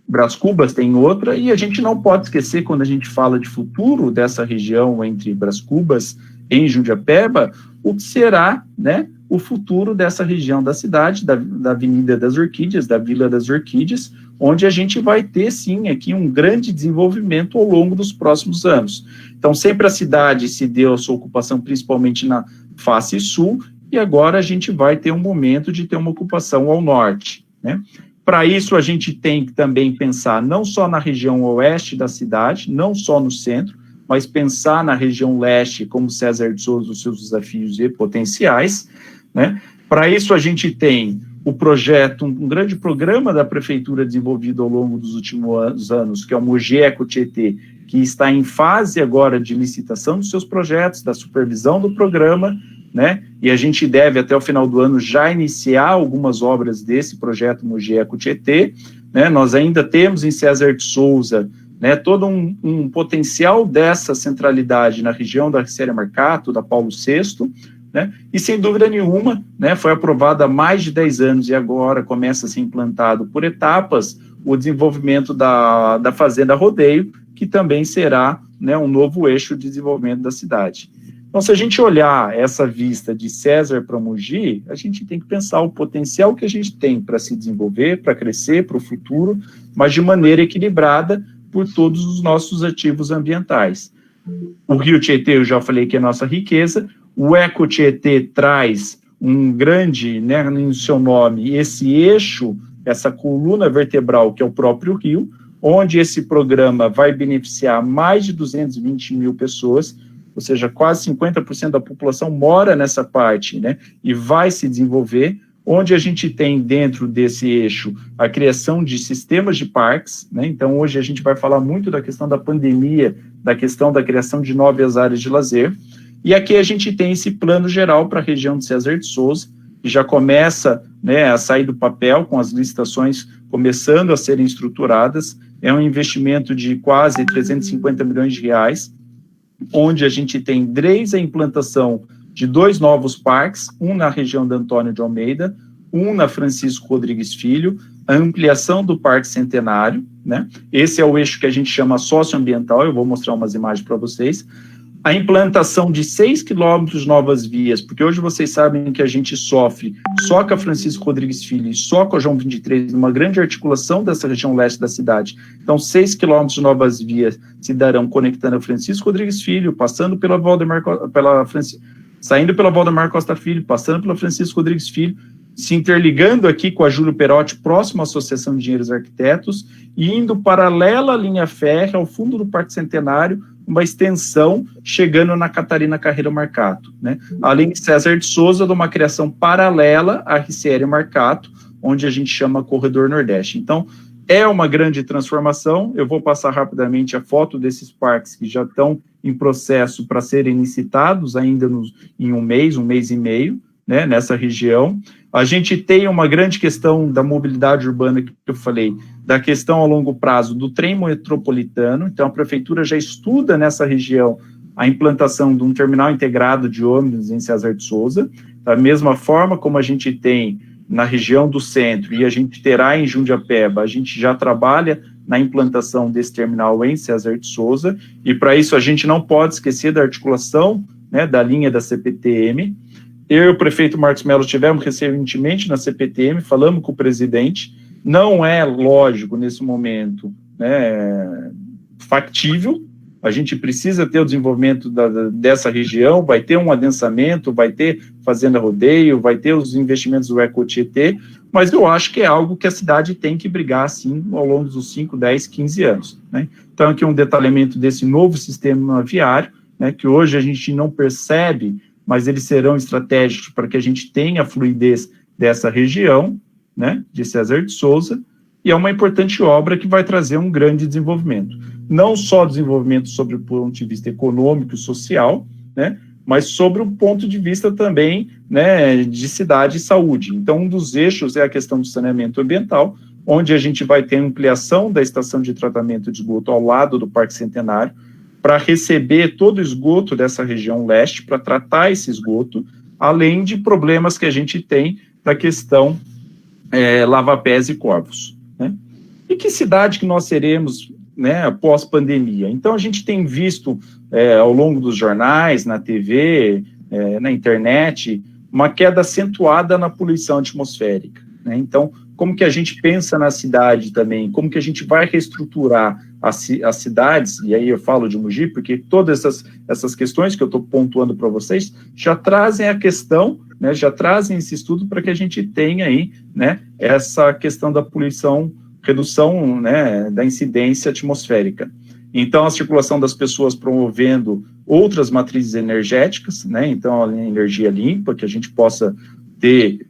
Brás Cubas tem outra, e a gente não pode esquecer, quando a gente fala de futuro dessa região entre Brás Cubas e Jundiapeba, o que será, né, o futuro dessa região da cidade, da Avenida das Orquídeas, da Vila das Orquídeas, onde a gente vai ter, sim, aqui um grande desenvolvimento ao longo dos próximos anos. Então, sempre a cidade se deu a sua ocupação, principalmente na face sul, e agora a gente vai ter um momento de ter uma ocupação ao norte, né? Para isso, a gente tem que também pensar não só na região oeste da cidade, não só no centro, mas pensar na região leste, como César de Souza, os seus desafios e potenciais, né? Para isso, a gente tem o projeto, um grande programa da Prefeitura desenvolvido ao longo dos últimos anos, que é o Mogi Eco Tietê, que está em fase agora de licitação dos seus projetos, da supervisão do programa, né? E a gente deve, até o final do ano, já iniciar algumas obras desse projeto Mogi Eco Tietê, né? Nós ainda temos em César de Souza, né, todo um potencial dessa centralidade na região da Ricéria Marcato, da Paulo VI, né, e sem dúvida nenhuma, né, foi aprovado há mais de 10 anos e agora começa a ser implantado por etapas o desenvolvimento da Fazenda Rodeio, que também será, né, um novo eixo de desenvolvimento da cidade. Então, se a gente olhar essa vista de César para Mogi, a gente tem que pensar o potencial que a gente tem para se desenvolver, para crescer, para o futuro, mas de maneira equilibrada por todos os nossos ativos ambientais. O Rio Tietê, eu já falei que é nossa riqueza, o Eco Tietê traz um grande, né, no seu nome, esse eixo, essa coluna vertebral que é o próprio rio, onde esse programa vai beneficiar mais de 220 mil pessoas, ou seja, quase 50% da população mora nessa parte, né, e vai se desenvolver, onde a gente tem dentro desse eixo a criação de sistemas de parques, né, então hoje a gente vai falar muito da questão da pandemia, da questão da criação de novas áreas de lazer, e aqui a gente tem esse plano geral para a região de César de Souza, que já começa, né, a sair do papel, com as licitações começando a serem estruturadas, é um investimento de quase 350 milhões de reais, onde a gente tem desde a implantação de 2 novos parques, um na região de Antônio de Almeida, um na Francisco Rodrigues Filho, a ampliação do Parque Centenário, né? Esse é o eixo que a gente chama socioambiental, eu vou mostrar umas imagens para vocês. A implantação de 6 quilômetros de novas vias, porque hoje vocês sabem que a gente sofre só com a Francisco Rodrigues Filho e só com a João 23, numa grande articulação dessa região leste da cidade. Então, 6 quilômetros de novas vias se darão conectando a Francisco Rodrigues Filho, passando pela saindo pela Valdemar Costa Filho, passando pela Francisco Rodrigues Filho, se interligando aqui com a Júlio Perotti, próximo à Associação de Engenheiros e Arquitetos, e indo paralela à linha férrea, ao fundo do Parque Centenário, uma extensão chegando na Catarina Carreira Marcato, né? Além de César de Souza, de uma criação paralela à RCR Marcato, onde a gente chama Corredor Nordeste. Então, é uma grande transformação. Eu vou passar rapidamente a foto desses parques que já estão em processo para serem licitados ainda em um mês e meio, né, nessa região. A gente tem uma grande questão da mobilidade urbana que eu falei, da questão a longo prazo do trem metropolitano, então a prefeitura já estuda nessa região a implantação de um terminal integrado de ônibus em César de Souza, da mesma forma como a gente tem na região do centro e a gente terá em Jundiapeba, a gente já trabalha na implantação desse terminal em César de Souza, e para isso a gente não pode esquecer da articulação, né, da linha da CPTM. Eu e o prefeito Marcos Melo estivemos recentemente na CPTM, falamos com o presidente, não é lógico nesse momento, né, factível, a gente precisa ter o desenvolvimento dessa região, vai ter um adensamento, vai ter fazenda rodeio, vai ter os investimentos do Eco-Tietê, mas eu acho que é algo que a cidade tem que brigar, assim, ao longo dos 5, 10, 15 anos, né? Então, aqui um detalhamento desse novo sistema viário, né, que hoje a gente não percebe, mas eles serão estratégicos para que a gente tenha a fluidez dessa região, né, de César de Souza, e é uma importante obra que vai trazer um grande desenvolvimento. Não só desenvolvimento sobre o ponto de vista econômico e social, né, mas sobre o ponto de vista também, né, de cidade e saúde. Então, um dos eixos é a questão do saneamento ambiental, onde a gente vai ter ampliação da estação de tratamento de esgoto ao lado do Parque Centenário, para receber todo o esgoto dessa região leste, para tratar esse esgoto, além de problemas que a gente tem da questão Lava-Pés e Corvos, né? E que cidade que nós seremos, né, após pandemia? Então, a gente tem visto, ao longo dos jornais, na TV, na internet, uma queda acentuada na poluição atmosférica, né? Então, como que a gente pensa na cidade também, como que a gente vai reestruturar as cidades, e aí eu falo de Mogi, porque todas essas questões que eu estou pontuando para vocês já trazem a questão, né, já trazem esse estudo para que a gente tenha aí, né, essa questão da poluição, redução, né, da incidência atmosférica. Então, a circulação das pessoas promovendo outras matrizes energéticas, né, então a energia limpa, que a gente possa ter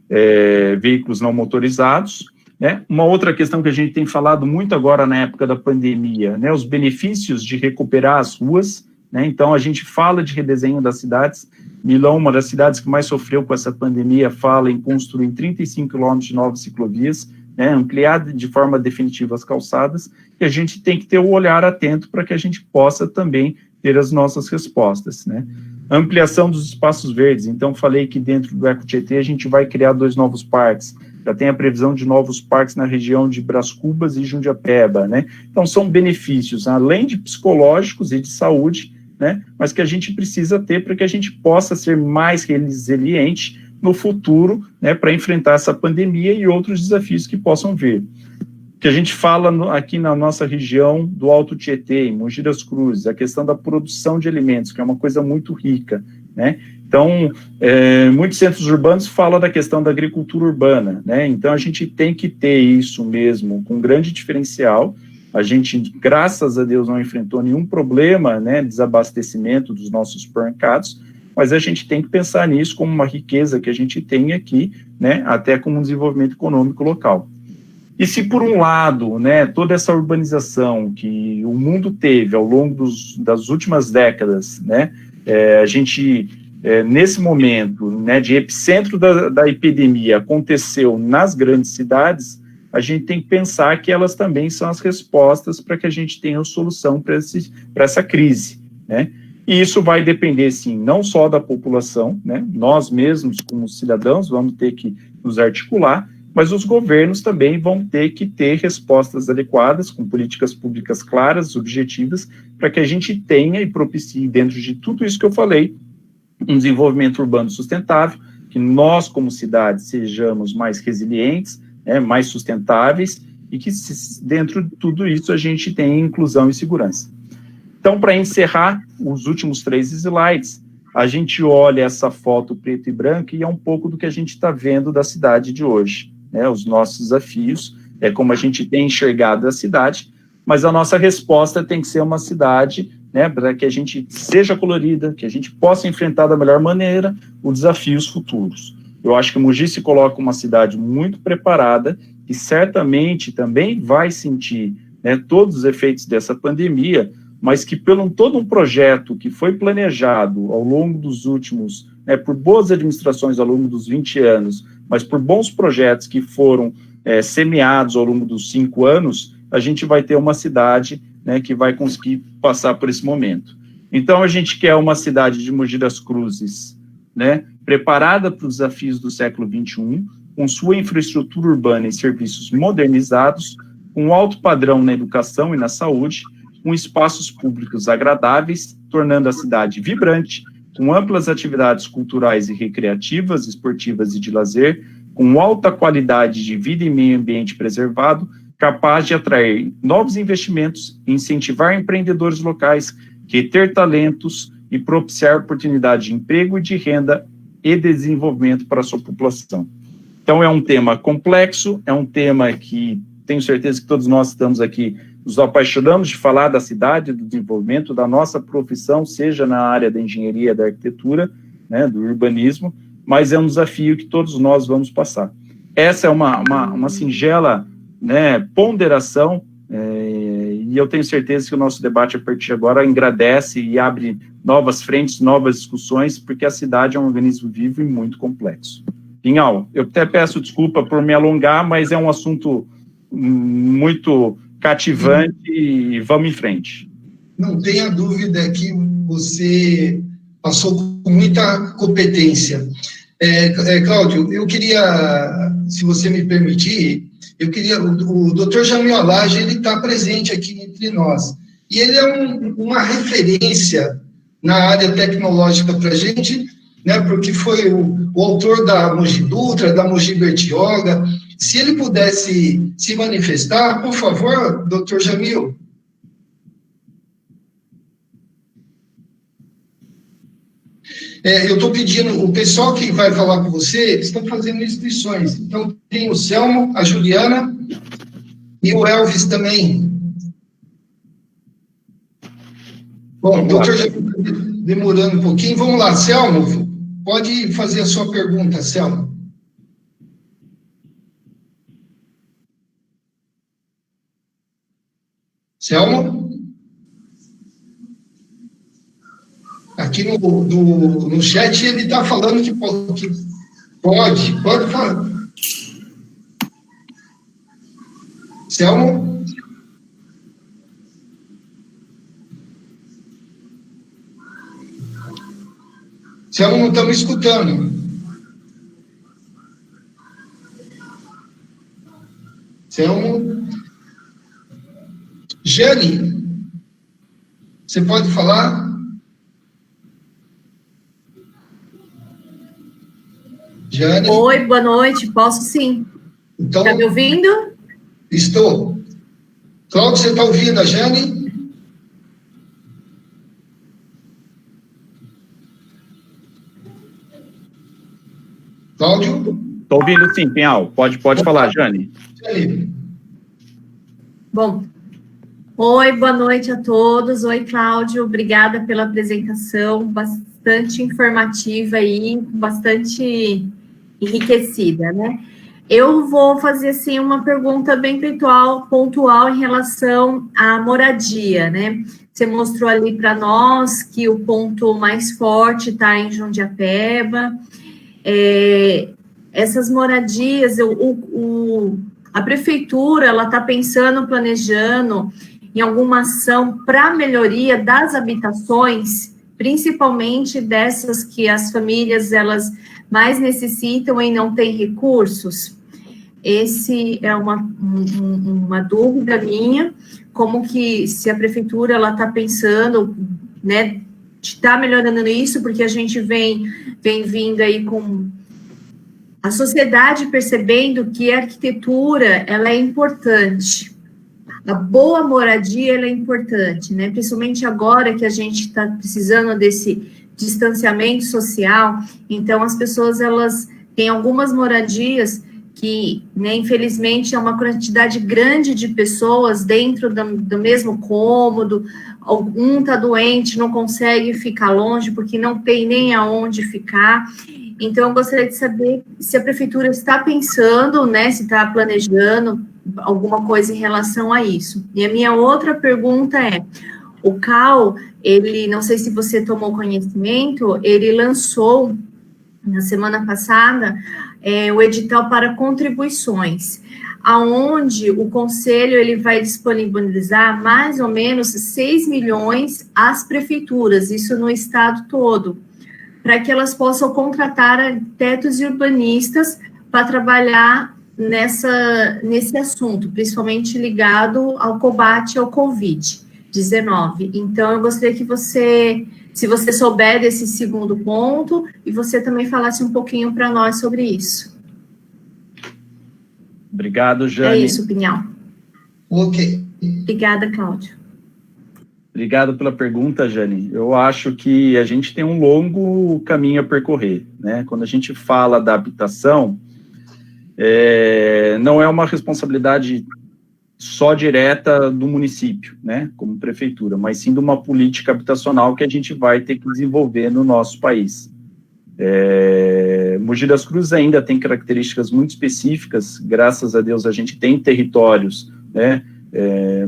veículos não motorizados, né? Uma outra questão que a gente tem falado muito agora na época da pandemia, né, os benefícios de recuperar as ruas, né? Então a gente fala de redesenho das cidades. Milão, uma das cidades que mais sofreu com essa pandemia, fala em construir 35 quilômetros de novas ciclovias, né, ampliar de forma definitiva as calçadas, e a gente tem que ter o olhar atento para que a gente possa também ter as nossas respostas, né? Ampliação dos espaços verdes, então falei que dentro do Eco-Tietê a gente vai criar 2 novos parques, já tem a previsão de novos parques na região de Brás Cubas e Jundiapeba, né? Então são benefícios, além de psicológicos e de saúde, né, mas que a gente precisa ter para que a gente possa ser mais resiliente no futuro, né, para enfrentar essa pandemia e outros desafios que possam vir. Que a gente fala aqui na nossa região do Alto Tietê, em Mogi das Cruzes, a questão da produção de alimentos, que é uma coisa muito rica, né? Então, muitos centros urbanos falam da questão da agricultura urbana, né? Então, a gente tem que ter isso mesmo, com grande diferencial, A gente, graças a Deus, não enfrentou nenhum problema, né, desabastecimento dos nossos supermercados, mas a gente tem que pensar nisso como uma riqueza que a gente tem aqui, né, até como um desenvolvimento econômico local. E se, por um lado, né, toda essa urbanização que o mundo teve ao longo das últimas décadas, né, a gente, nesse momento, né, de epicentro da epidemia aconteceu nas grandes cidades, a gente tem que pensar que elas também são as respostas para que a gente tenha a solução para essa crise, né? E isso vai depender, sim, não só da população, né? Nós mesmos, como cidadãos, vamos ter que nos articular, mas os governos também vão ter que ter respostas adequadas, com políticas públicas claras, objetivas, para que a gente tenha e propicie, dentro de tudo isso que eu falei, um desenvolvimento urbano sustentável, que nós, como cidade, sejamos mais resilientes, mais sustentáveis, e que dentro de tudo isso a gente tenha inclusão e segurança. Então, para encerrar os últimos 3 slides, a gente olha essa foto preto e branco e é um pouco do que a gente está vendo da cidade de hoje, né? Os nossos desafios, como a gente tem enxergado a cidade, mas a nossa resposta tem que ser uma cidade, né, para que a gente seja colorida, que a gente possa enfrentar da melhor maneira os desafios futuros. Eu acho que Mogi se coloca uma cidade muito preparada, que certamente também vai sentir, né, todos os efeitos dessa pandemia, mas que pelo todo um projeto que foi planejado ao longo dos últimos, né, por boas administrações ao longo dos 20 anos, mas por bons projetos que foram semeados ao longo dos 5 anos, a gente vai ter uma cidade, né, que vai conseguir passar por esse momento. Então, a gente quer uma cidade de Mogi das Cruzes, né, preparada para os desafios do século XXI, com sua infraestrutura urbana e serviços modernizados, com alto padrão na educação e na saúde, com espaços públicos agradáveis, tornando a cidade vibrante, com amplas atividades culturais e recreativas, esportivas e de lazer, com alta qualidade de vida e meio ambiente preservado, capaz de atrair novos investimentos, incentivar empreendedores locais, reter talentos e propiciar oportunidade de emprego e de renda e desenvolvimento para a sua população. Então, é um tema complexo, é um tema que tenho certeza que todos nós estamos aqui, nos apaixonamos de falar da cidade, do desenvolvimento, da nossa profissão, seja na área da engenharia, da arquitetura, né, do urbanismo, mas é um desafio que todos nós vamos passar. Essa é uma singela, né, ponderação, e eu tenho certeza que o nosso debate a partir de agora engrandece e abre novas frentes, novas discussões, porque a cidade é um organismo vivo e muito complexo. Pinhal, eu até peço desculpa por me alongar, mas é um assunto muito cativante e vamos em frente. Não tenha dúvida que você passou com muita competência. Cláudio, eu queria, se você me permitir, o Dr. Jamil Alage, ele está presente aqui entre nós, e ele é uma referência na área tecnológica para a gente, né, porque foi o autor da Mogi Dutra, da Mogi Bertioga. Se ele pudesse se manifestar, por favor, Dr. Jamil. Eu estou pedindo, o pessoal que vai falar com você, estão fazendo inscrições. Então, tem o Selmo, a Juliana e o Elvis também. Bom, doutor Jamil está demorando um pouquinho. Vamos lá, Selmo, pode fazer a sua pergunta, Selmo. Selmo? Aqui no chat ele está falando que pode falar. Selmo? Selmo, não estamos escutando. Selmo? Jane, você pode falar? Jane? Oi, boa noite, posso sim. Então, está me ouvindo? Estou. Cláudio, você está ouvindo a Jane? Cláudio? Estou ouvindo sim, Pinhal. Pode falar, Jane. Bom, Oi, boa noite a todos. Oi, Cláudio, obrigada pela apresentação, bastante informativa e bastante enriquecida, né? Eu vou fazer, assim, uma pergunta bem pontual em relação à moradia, né? Você mostrou ali para nós que o ponto mais forte está em Jundiapeba. Essas moradias, a prefeitura, ela está pensando, planejando em alguma ação para melhoria das habitações, principalmente dessas que as famílias, elas mais necessitam e não têm recursos? Esse é uma dúvida minha, como que, se a prefeitura, ela está pensando, né, de estar melhorando isso, porque a gente vem vindo aí com a sociedade percebendo que a arquitetura, ela é importante. A boa moradia, ela é importante, né? Principalmente agora que a gente está precisando desse distanciamento social. Então, as pessoas, elas têm algumas moradias que, né, infelizmente, é uma quantidade grande de pessoas dentro do mesmo cômodo. Um está doente, não consegue ficar longe, porque não tem nem aonde ficar. Então, eu gostaria de saber se a prefeitura está pensando, né, se está planejando alguma coisa em relação a isso. E a minha outra pergunta é, o CAL, ele, não sei se você tomou conhecimento, ele lançou, na semana passada, o edital para contribuições, aonde o Conselho, ele vai disponibilizar mais ou menos 6 milhões às prefeituras, isso no estado todo, para que elas possam contratar arquitetos e urbanistas para trabalhar nesse assunto, principalmente ligado ao combate ao Covid-19. Então, eu gostaria que você, se você souber desse segundo ponto, e você também falasse um pouquinho para nós sobre isso. Obrigado, Jane. É isso, Pinhal. Ok. Obrigada, Cláudio. Obrigado pela pergunta, Jane. Eu acho que a gente tem um longo caminho a percorrer, né? Quando a gente fala da habitação, não é uma responsabilidade só direta do município, né, como prefeitura, mas sim de uma política habitacional que a gente vai ter que desenvolver no nosso país. Mogi das Cruzes ainda tem características muito específicas, graças a Deus a gente tem territórios, né,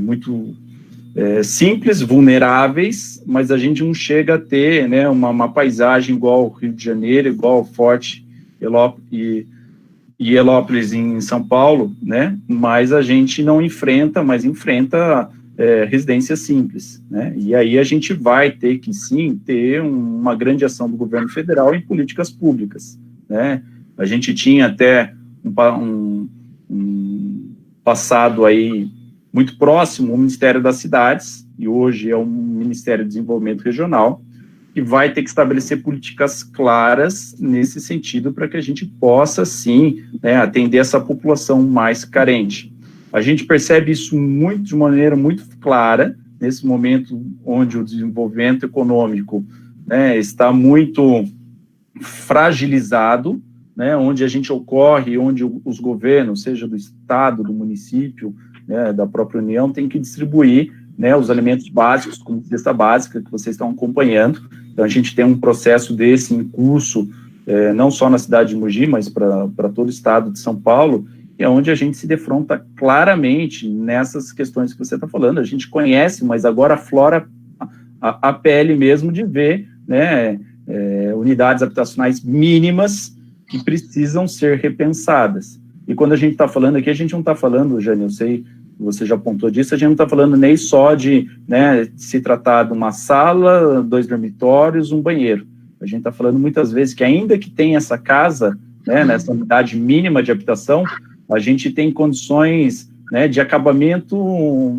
muito simples, vulneráveis, mas a gente não chega a ter, né, uma paisagem igual ao Rio de Janeiro, igual ao Forte e Elópolis em São Paulo, né, mas a gente não enfrenta, residências simples, né, e aí a gente vai ter que, sim, ter uma grande ação do governo federal em políticas públicas, né, a gente tinha até um passado aí muito próximo, o Ministério das Cidades, e hoje é o Ministério do Desenvolvimento Regional, que vai ter que estabelecer políticas claras nesse sentido para que a gente possa, sim, né, atender essa população mais carente. A gente percebe isso de maneira muito clara, nesse momento onde o desenvolvimento econômico, né, está muito fragilizado, né, onde onde os governos, seja do estado, do município, né, da própria União, tem que distribuir, né, os alimentos básicos, como cesta básica, que vocês estão acompanhando. Então, a gente tem um processo desse em curso, não só na cidade de Mogi, mas para todo o estado de São Paulo, é onde a gente se defronta claramente nessas questões que você está falando. A gente conhece, mas agora aflora a pele mesmo de ver, né, unidades habitacionais mínimas que precisam ser repensadas. E quando a gente está falando aqui, a gente não está falando, Jane, eu sei, você já apontou disso, a gente não está falando nem só de, né, se tratar de uma sala, 2 dormitórios, um banheiro. A gente está falando muitas vezes que ainda que tenha essa casa, né, nessa unidade mínima de habitação, a gente tem condições, né, de acabamento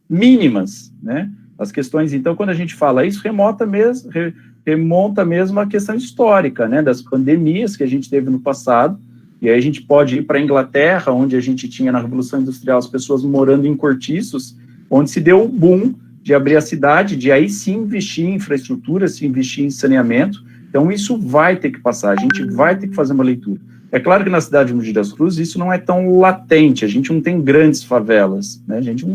mínimas, né? As questões, então, quando a gente fala isso, remonta mesmo à questão histórica, né, das pandemias que a gente teve no passado. E aí a gente pode ir para a Inglaterra, onde a gente tinha na Revolução Industrial as pessoas morando em cortiços, onde se deu o boom de abrir a cidade, de aí sim investir em infraestrutura, se investir em saneamento. Então isso vai ter que passar, a gente vai ter que fazer uma leitura. É claro que na cidade de Mogi das Cruzes isso não é tão latente, a gente não tem grandes favelas, né? A gente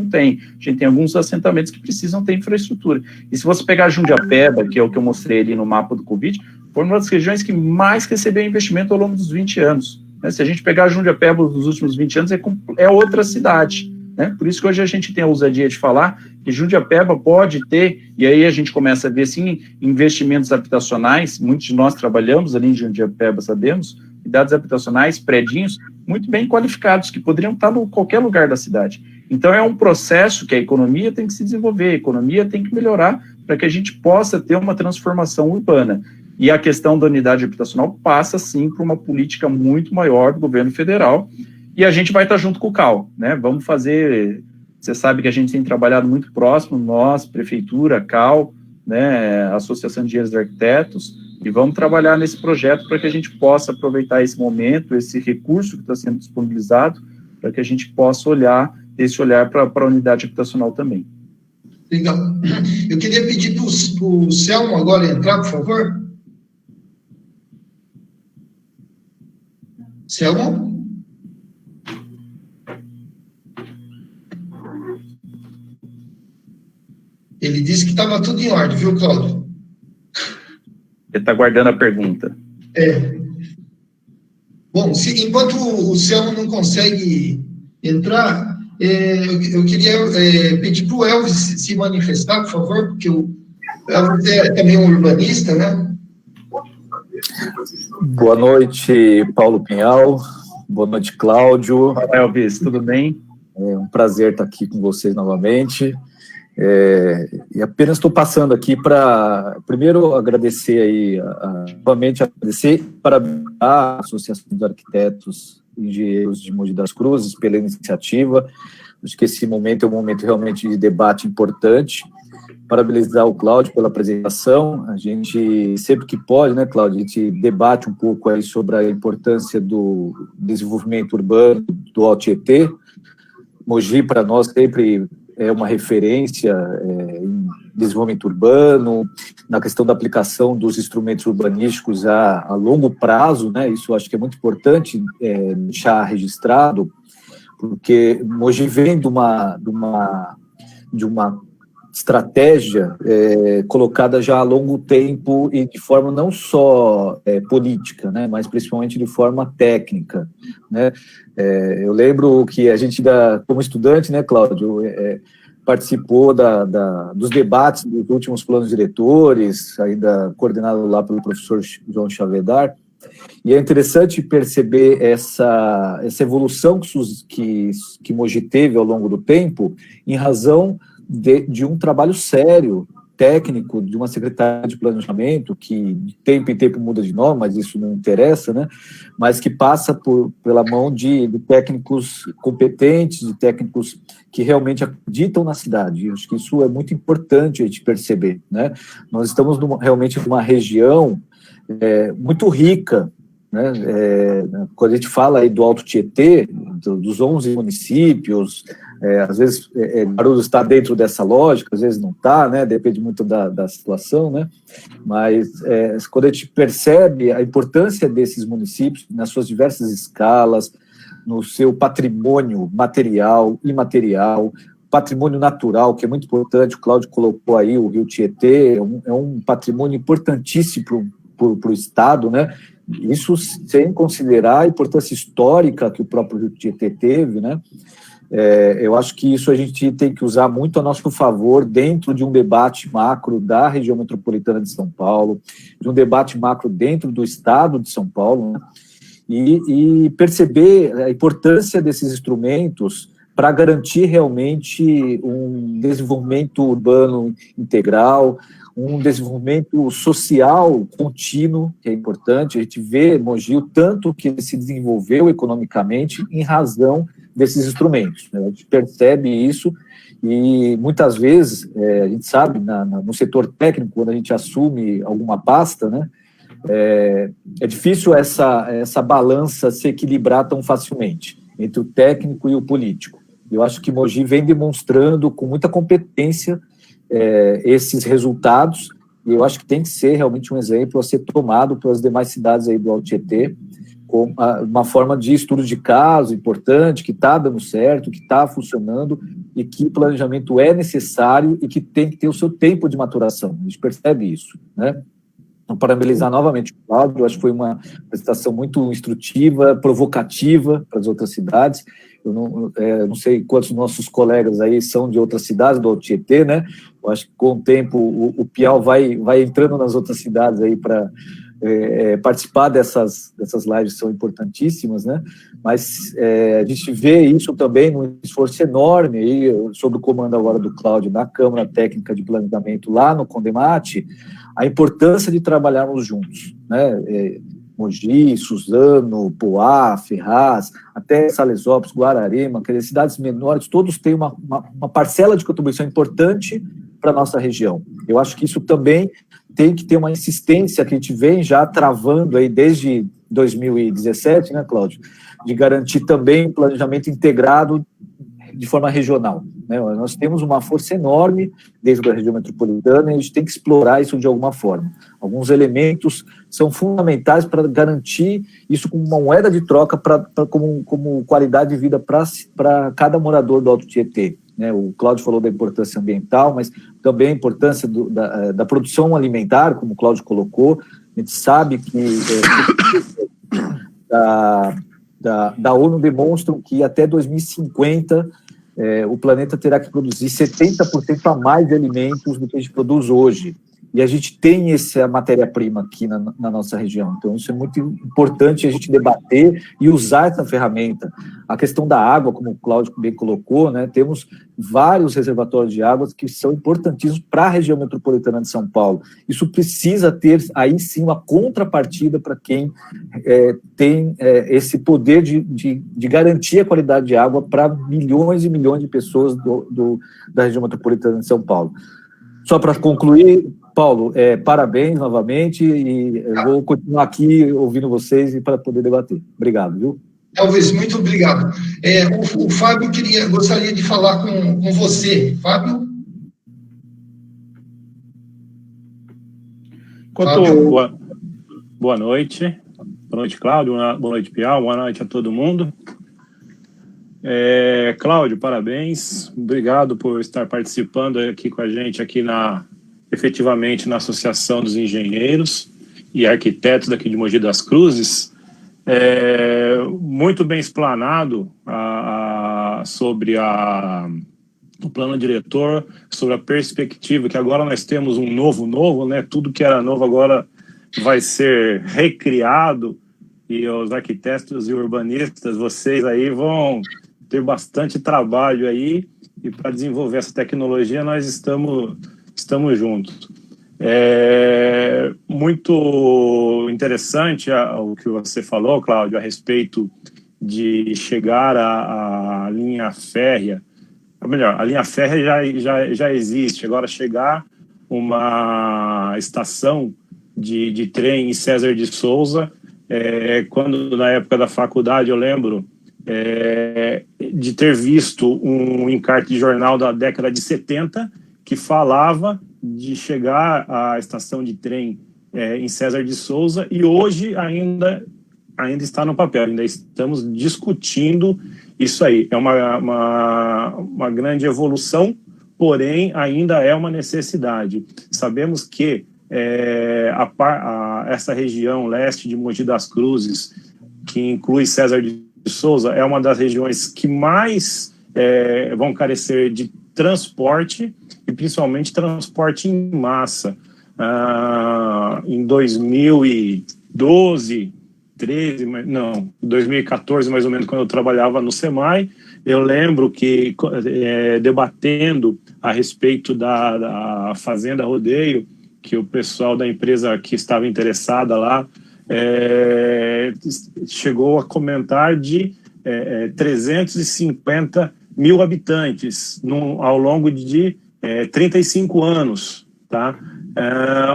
tem alguns assentamentos que precisam ter infraestrutura. E se você pegar Jundiapeba, que é o que eu mostrei ali no mapa do Covid, foi uma das regiões que mais recebeu investimento ao longo dos 20 anos. Né? Se a gente pegar Jundiapeba nos últimos 20 anos, é outra cidade. Né? Por isso que hoje a gente tem a ousadia de falar que Jundiapeba pode ter, e aí a gente começa a ver, sim, investimentos habitacionais, muitos de nós trabalhamos ali em Jundiapeba, sabemos, unidades habitacionais, predinhos, muito bem qualificados, que poderiam estar em qualquer lugar da cidade. Então, é um processo que a economia tem que se desenvolver, a economia tem que melhorar para que a gente possa ter uma transformação urbana. E a questão da unidade habitacional passa, sim, por uma política muito maior do governo federal, e a gente vai estar junto com o CAL, né? Vamos fazer, você sabe que a gente tem trabalhado muito próximo, nós, Prefeitura, CAL, né, Associação de Engenheiros e Arquitetos, e vamos trabalhar nesse projeto para que a gente possa aproveitar esse momento, esse recurso que está sendo disponibilizado, para que a gente possa olhar para a unidade habitacional também. Legal. Eu queria pedir para o Selmo agora entrar, por favor. Selmo? Ele disse que estava tudo em ordem, viu, Cláudio? Ele está guardando a pergunta. Bom, enquanto o Selmo não consegue entrar, eu queria pedir para o Elvis se manifestar, por favor, porque o Elvis é também um urbanista, né? Boa noite, Paulo Pinhal. Boa noite, Cláudio. Olá, Elvis, tudo bem? É um prazer estar aqui com vocês novamente. E apenas estou passando aqui para, primeiro, agradecer aí, novamente agradecer para a Associação dos Arquitetos e Engenheiros de Mogi das Cruzes pela iniciativa. Acho que esse momento é um momento realmente de debate importante. Parabenizar o Cláudio pela apresentação. A gente, sempre que pode, né, Cláudio, a gente debate um pouco aí sobre a importância do desenvolvimento urbano do Alto Tietê. Mogi, para nós, sempre é uma referência em desenvolvimento urbano, na questão da aplicação dos instrumentos urbanísticos a longo prazo, né? Isso eu acho que é muito importante deixar registrado, porque Mogi vem de uma estratégia colocada já há longo tempo e de forma não só política, né, mas principalmente de forma técnica, né. Eu lembro que a gente, como estudante, né, Cláudio, participou dos debates dos últimos planos diretores, ainda coordenado lá pelo professor João Chavedar, e é interessante perceber essa evolução que Mogi teve ao longo do tempo, em razão de um trabalho sério, técnico, de uma secretaria de planejamento, que de tempo em tempo muda de nome, mas isso não interessa, né? Mas que passa pela mão de técnicos competentes, de técnicos que realmente acreditam na cidade. Eu acho que isso é muito importante a gente perceber, né? Nós estamos realmente numa região muito rica, né? Quando a gente fala aí do Alto Tietê, dos 11 municípios, às vezes Guarulhos está dentro dessa lógica, às vezes não está, né? Depende muito da situação, né? Mas quando a gente percebe a importância desses municípios nas suas diversas escalas, no seu patrimônio material, imaterial, patrimônio natural, que é muito importante, o Cláudio colocou aí, o Rio Tietê, é um patrimônio importantíssimo para o Estado, né? Isso sem considerar a importância histórica que o próprio Rio Tietê teve, né? Eu acho que isso a gente tem que usar muito a nosso favor dentro de um debate macro da região metropolitana de São Paulo, de um debate macro dentro do Estado de São Paulo, né? E perceber a importância desses instrumentos para garantir realmente um desenvolvimento urbano integral, um desenvolvimento social contínuo, que é importante. A gente vê Mogi o tanto que ele se desenvolveu economicamente em razão desses instrumentos, né? A gente percebe isso e muitas vezes, a gente sabe, no setor técnico, quando a gente assume alguma pasta, né, é difícil essa balança se equilibrar tão facilmente entre o técnico e o político. Eu acho que Mogi vem demonstrando com muita competência esses resultados, e eu acho que tem que ser realmente um exemplo a ser tomado pelas demais cidades aí do Alto Tietê, com uma forma de estudo de caso importante, que está dando certo, que está funcionando, e que planejamento é necessário e que tem que ter o seu tempo de maturação. A gente percebe isso, né? Então, parabenizar novamente o Cláudio, eu acho que foi uma apresentação muito instrutiva, provocativa para as outras cidades. Eu não sei quantos nossos colegas aí são de outras cidades do Alto Tietê, né? Eu acho que com o tempo o Piau vai entrando nas outras cidades aí para participar dessas lives, são importantíssimas, né? Mas a gente vê isso também num esforço enorme aí, sob o comando agora do Cláudio, na Câmara Técnica de Planejamento lá no Condemate, a importância de trabalharmos juntos, né? Mogi, Suzano, Poá, Ferraz, até Salesópolis, Guararema, que cidades menores, todos têm uma parcela de contribuição importante para a nossa região. Eu acho que isso também tem que ter uma insistência que a gente vem já travando aí desde 2017, né, Cláudio, de garantir também planejamento integrado de forma regional, né? Nós temos uma força enorme dentro da região metropolitana e a gente tem que explorar isso de alguma forma. Alguns elementos são fundamentais para garantir isso como uma moeda de troca como qualidade de vida para cada morador do Alto Tietê, né? O Cláudio falou da importância ambiental, mas também a importância da produção alimentar, como o Cláudio colocou. A gente sabe que da ONU demonstram que até 2050 o planeta terá que produzir 70% a mais de alimentos do que a gente produz hoje. E a gente tem essa matéria-prima aqui na nossa região. Então, isso é muito importante a gente debater e usar essa ferramenta. A questão da água, como o Cláudio bem colocou, né, temos vários reservatórios de águas que são importantíssimos para a região metropolitana de São Paulo. Isso precisa ter, aí sim, uma contrapartida para quem tem esse poder de garantir a qualidade de água para milhões e milhões de pessoas da região metropolitana de São Paulo. Só para concluir, Paulo, parabéns novamente e eu vou continuar aqui ouvindo vocês e para poder debater. Obrigado, viu? Elvis, muito obrigado. O Fábio gostaria de falar com você. Fábio? Boa noite. Boa noite, Cláudio. Boa noite, Piau. Boa noite a todo mundo. Cláudio, parabéns. Obrigado por estar participando aqui com a gente, efetivamente na Associação dos Engenheiros e Arquitetos daqui de Mogi das Cruzes. Muito bem explanado sobre o plano diretor, sobre a perspectiva, que agora nós temos um novo, né? Tudo que era novo agora vai ser recriado, e os arquitetos e urbanistas, vocês aí vão ter bastante trabalho aí, e para desenvolver essa tecnologia nós estamos juntos. Muito interessante o que você falou, Cláudio, a respeito de chegar à linha férrea. Ou melhor, a linha férrea já existe, agora chegar uma estação de trem em César de Souza, quando na época da faculdade eu lembro de ter visto um encarte de jornal da década de 70 que falava de chegar à estação de trem em César de Souza, e hoje ainda está no papel, ainda estamos discutindo isso aí. É uma grande evolução, porém ainda é uma necessidade. Sabemos que essa região leste de Mogi das Cruzes, que inclui César de Souza, é uma das regiões que mais vão carecer de transporte, e principalmente transporte em massa. Em 2012, 2014, mais ou menos, quando eu trabalhava no SEMAI, eu lembro que, debatendo a respeito da Fazenda Rodeio, que o pessoal da empresa que estava interessada lá chegou a comentar de 350 mil habitantes ao longo de 35 anos, tá?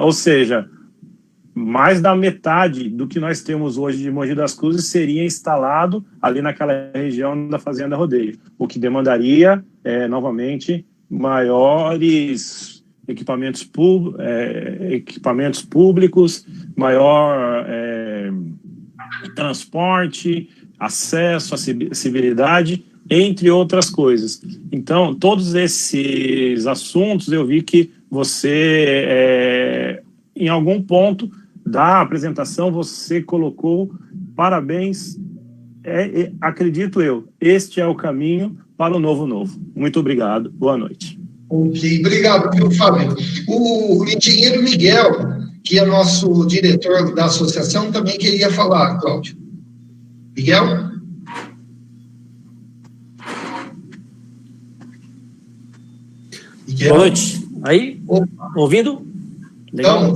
Ou seja, mais da metade do que nós temos hoje de Mogi das Cruzes seria instalado ali naquela região da Fazenda Rodeio, o que demandaria, novamente, maiores equipamentos públicos, maior transporte, acesso, acessibilidade, entre outras coisas. Então, todos esses assuntos eu vi que você, em algum ponto da apresentação, você colocou parabéns, acredito eu, este é o caminho para o novo. Muito obrigado, boa noite. Ok, obrigado, viu, Fábio? O engenheiro Miguel, que é nosso diretor da associação, também queria falar, Cláudio. Miguel? Boa noite. Aí? Opa. Ouvindo? Legal?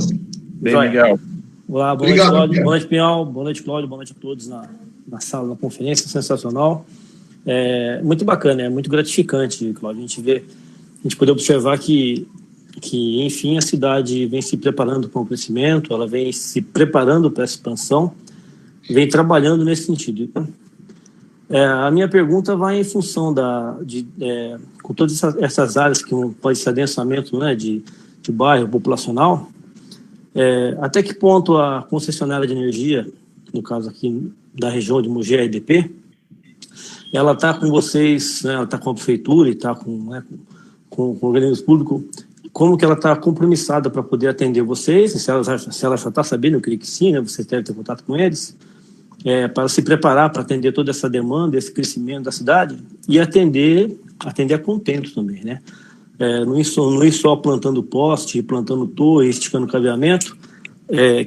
Bem, Miguel. Olá, boa noite, Cláudio. Boa noite, Pinhal. Boa noite, Cláudio. Boa noite a todos na sala da conferência. Sensacional. Muito bacana, é muito gratificante, Cláudio. A gente poder observar que, enfim, a cidade vem se preparando para o crescimento, ela vem se preparando para a expansão, vem trabalhando nesse sentido. A minha pergunta vai em função com todas essas áreas que pode ser adensamento, né, de bairro populacional, até que ponto a concessionária de energia, no caso aqui da região de Mogi, a EDP, ela está com vocês, né, ela está com a prefeitura e está com o organismo público, como que ela está compromissada para poder atender vocês, se ela já está sabendo, eu creio que sim, né, você deve ter contato com eles, para se preparar para atender toda essa demanda, esse crescimento da cidade e atender a contento também, né? Não ir só plantando poste, plantando torre, esticando cabeamento,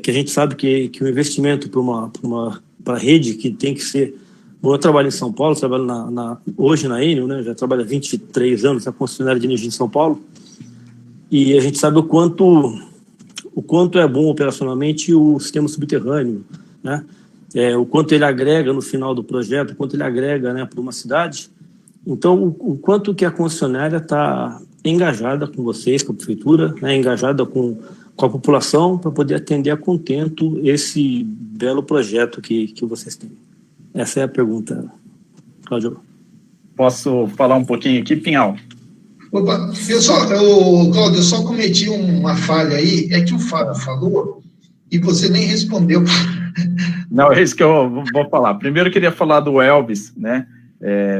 que a gente sabe que o investimento para a rede que tem que ser... Bom, eu trabalho em São Paulo, trabalho hoje na Enel, né? Já trabalho há 23 anos na concessionária de energia em São Paulo, e a gente sabe o quanto é bom operacionalmente o sistema subterrâneo, né? O quanto ele agrega no final do projeto, o quanto ele agrega, né, para uma cidade. Então, o quanto que a concessionária está engajada com vocês, com a prefeitura, né, engajada com a população para poder atender a contento esse belo projeto que vocês têm. Essa é a pergunta, Cláudio. Posso falar um pouquinho aqui, Pinhal? Opa, Cláudio, eu só cometi uma falha aí, é que o Fábio falou e você nem respondeu. Não, é isso que eu vou falar. Primeiro eu queria falar do Elvis, né?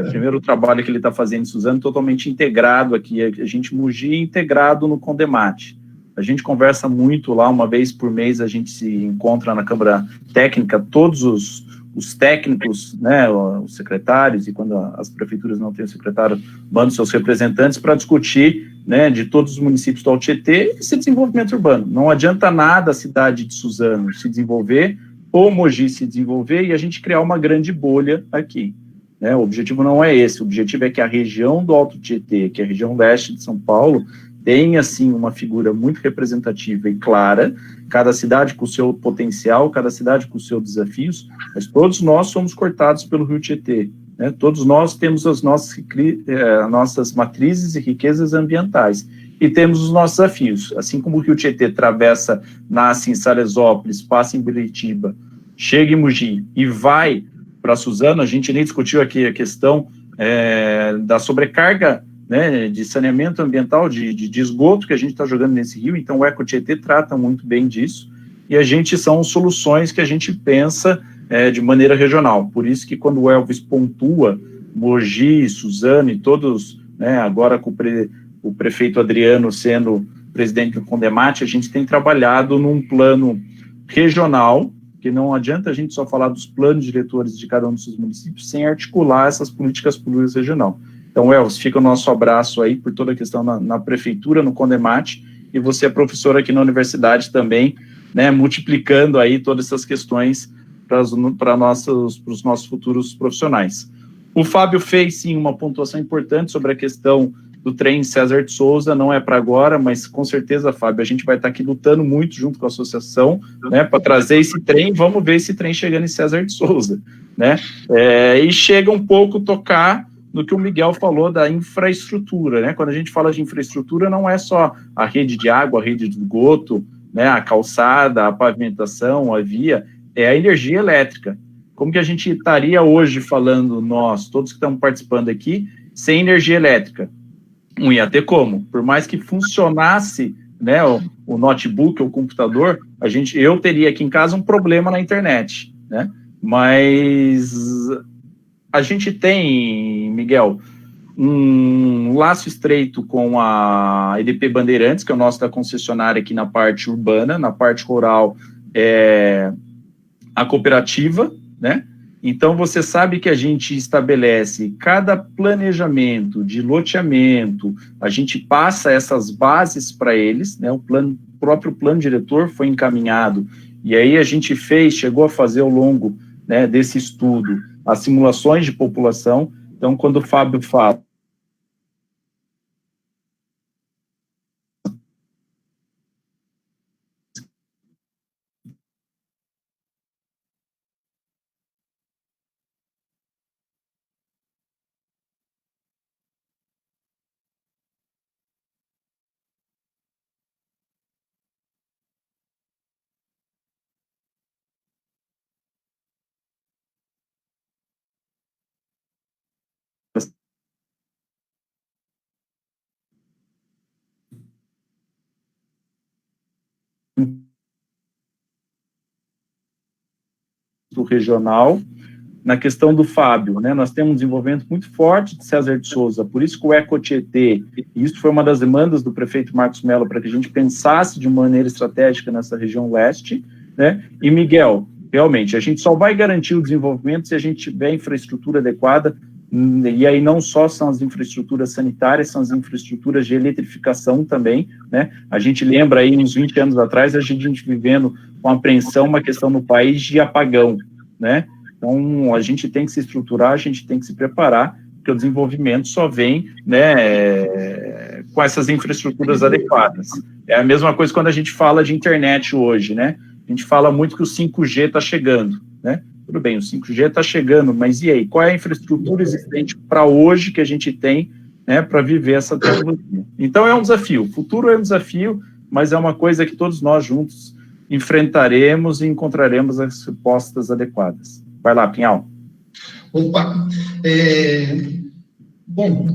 Primeiro o trabalho que ele está fazendo em Suzano, totalmente integrado aqui, a gente Mogi integrado no Condemate. A gente conversa muito lá, uma vez por mês a gente se encontra na Câmara Técnica, todos os técnicos, né, os secretários, e quando as prefeituras não têm o secretário, mandam seus representantes para discutir, né, de todos os municípios do Alto Tietê esse desenvolvimento urbano. Não adianta nada a cidade de Suzano se desenvolver ou Mogi se desenvolver e a gente criar uma grande bolha aqui, né? O objetivo não é esse, o objetivo é que a região do Alto Tietê, que é a região leste de São Paulo, tenha, assim, uma figura muito representativa e clara, cada cidade com o seu potencial, cada cidade com os seus desafios, mas todos nós somos cortados pelo Rio Tietê, né? Todos nós temos as nossas matrizes e riquezas ambientais, e temos os nossos desafios, assim como o Rio Tietê nasce em Salesópolis, passa em Biritiba, chega em Mogi e vai para Suzano. A gente nem discutiu aqui a questão da sobrecarga, né, de saneamento ambiental, de esgoto que a gente está jogando nesse rio. Então o Eco Tietê trata muito bem disso, e são soluções que a gente pensa de maneira regional. Por isso que quando o Elvis pontua Mogi, Suzano e todos, né, agora com o prefeito Adriano sendo presidente do Condemate, a gente tem trabalhado num plano regional, que não adianta a gente só falar dos planos diretores de cada um dos seus municípios sem articular essas políticas públicas regional. Então, Elvis, fica o nosso abraço aí por toda a questão na prefeitura, no Condemate, e você é professor aqui na universidade também, né, multiplicando aí todas essas questões para os nossos futuros profissionais. O Fábio fez, sim, uma pontuação importante sobre a questão do trem César de Souza, não é para agora, mas com certeza, Fábio, a gente vai estar aqui lutando muito junto com a associação, né, para trazer esse trem. Vamos ver esse trem chegando em César de Souza, né, e chega um pouco tocar no que o Miguel falou da infraestrutura, né? Quando a gente fala de infraestrutura, não é só a rede de água, a rede de esgoto, né, a calçada, a pavimentação, a via, é a energia elétrica. Como que a gente estaria hoje falando, nós, todos que estamos participando aqui, sem energia elétrica? Não ia ter como. Por mais que funcionasse, né, o notebook ou o computador, eu teria aqui em casa um problema na internet, né? Mas a gente tem, Miguel, um laço estreito com a EDP Bandeirantes, que é o nosso da concessionária aqui na parte urbana, na parte rural é a cooperativa, né? Então, você sabe que a gente estabelece cada planejamento de loteamento, a gente passa essas bases para eles, né? O próprio plano diretor foi encaminhado, e aí a gente chegou a fazer ao longo, né, desse estudo as simulações de população. Então, quando o Fábio fala do regional, na questão do Fábio, né, nós temos um desenvolvimento muito forte de César de Souza, por isso que o Ecotietê, e isso foi uma das demandas do prefeito Marcos Mello, para que a gente pensasse de maneira estratégica nessa região leste, né, e Miguel, realmente, a gente só vai garantir o desenvolvimento se a gente tiver infraestrutura adequada, e aí não só são as infraestruturas sanitárias, são as infraestruturas de eletrificação também, né, a gente lembra aí, uns 20 anos atrás, a gente vivendo com apreensão uma questão no país de apagão, né, então a gente tem que se estruturar, a gente tem que se preparar, porque o desenvolvimento só vem, né, com essas infraestruturas adequadas. É a mesma coisa quando a gente fala de internet hoje, né, a gente fala muito que o 5G está chegando, né, tudo bem, o 5G está chegando, mas e aí, qual é a infraestrutura existente para hoje que a gente tem, né, para viver essa tecnologia? Então é um desafio, o futuro é um desafio, mas é uma coisa que todos nós juntos enfrentaremos e encontraremos as respostas adequadas. Vai lá, Pinhal. Opa, bom,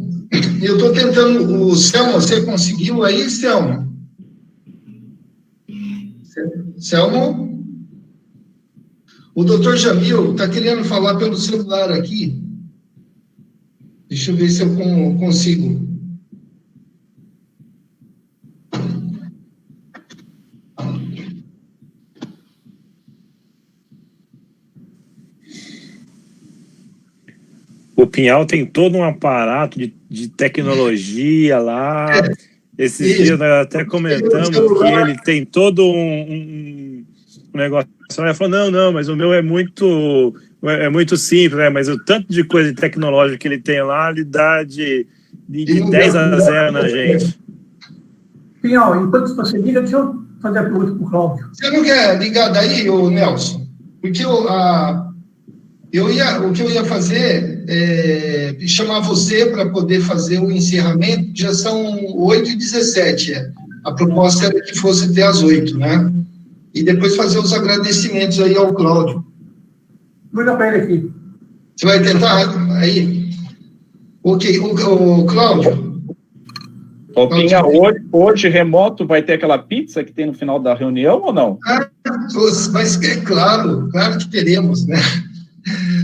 eu estou tentando, o Selma, você conseguiu aí, Selma? Selma? O doutor Jamil está querendo falar pelo celular aqui. Deixa eu ver se eu consigo. O Pinhal tem todo um aparato de tecnologia lá. Esses dias nós até comentamos que ele tem todo um negócio. Ele falou, não, mas o meu é muito simples, né? Mas o tanto de coisa tecnológica que ele tem lá, ele dá de 10-0 na gente. Pinhal, enquanto você liga, deixa eu fazer a pergunta para o Cláudio. Você não quer ligar daí, ô Nelson? Porque o que eu ia fazer é chamar você para poder fazer o encerramento. Já são 8h17. A proposta era que fosse até às 8, né? E depois fazer os agradecimentos aí ao Cláudio. Manda para ele aqui. Você vai tentar aí? Ok. O Cláudio? Ô, Pinha, hoje remoto vai ter aquela pizza que tem no final da reunião ou não? Mas é claro que teremos, né?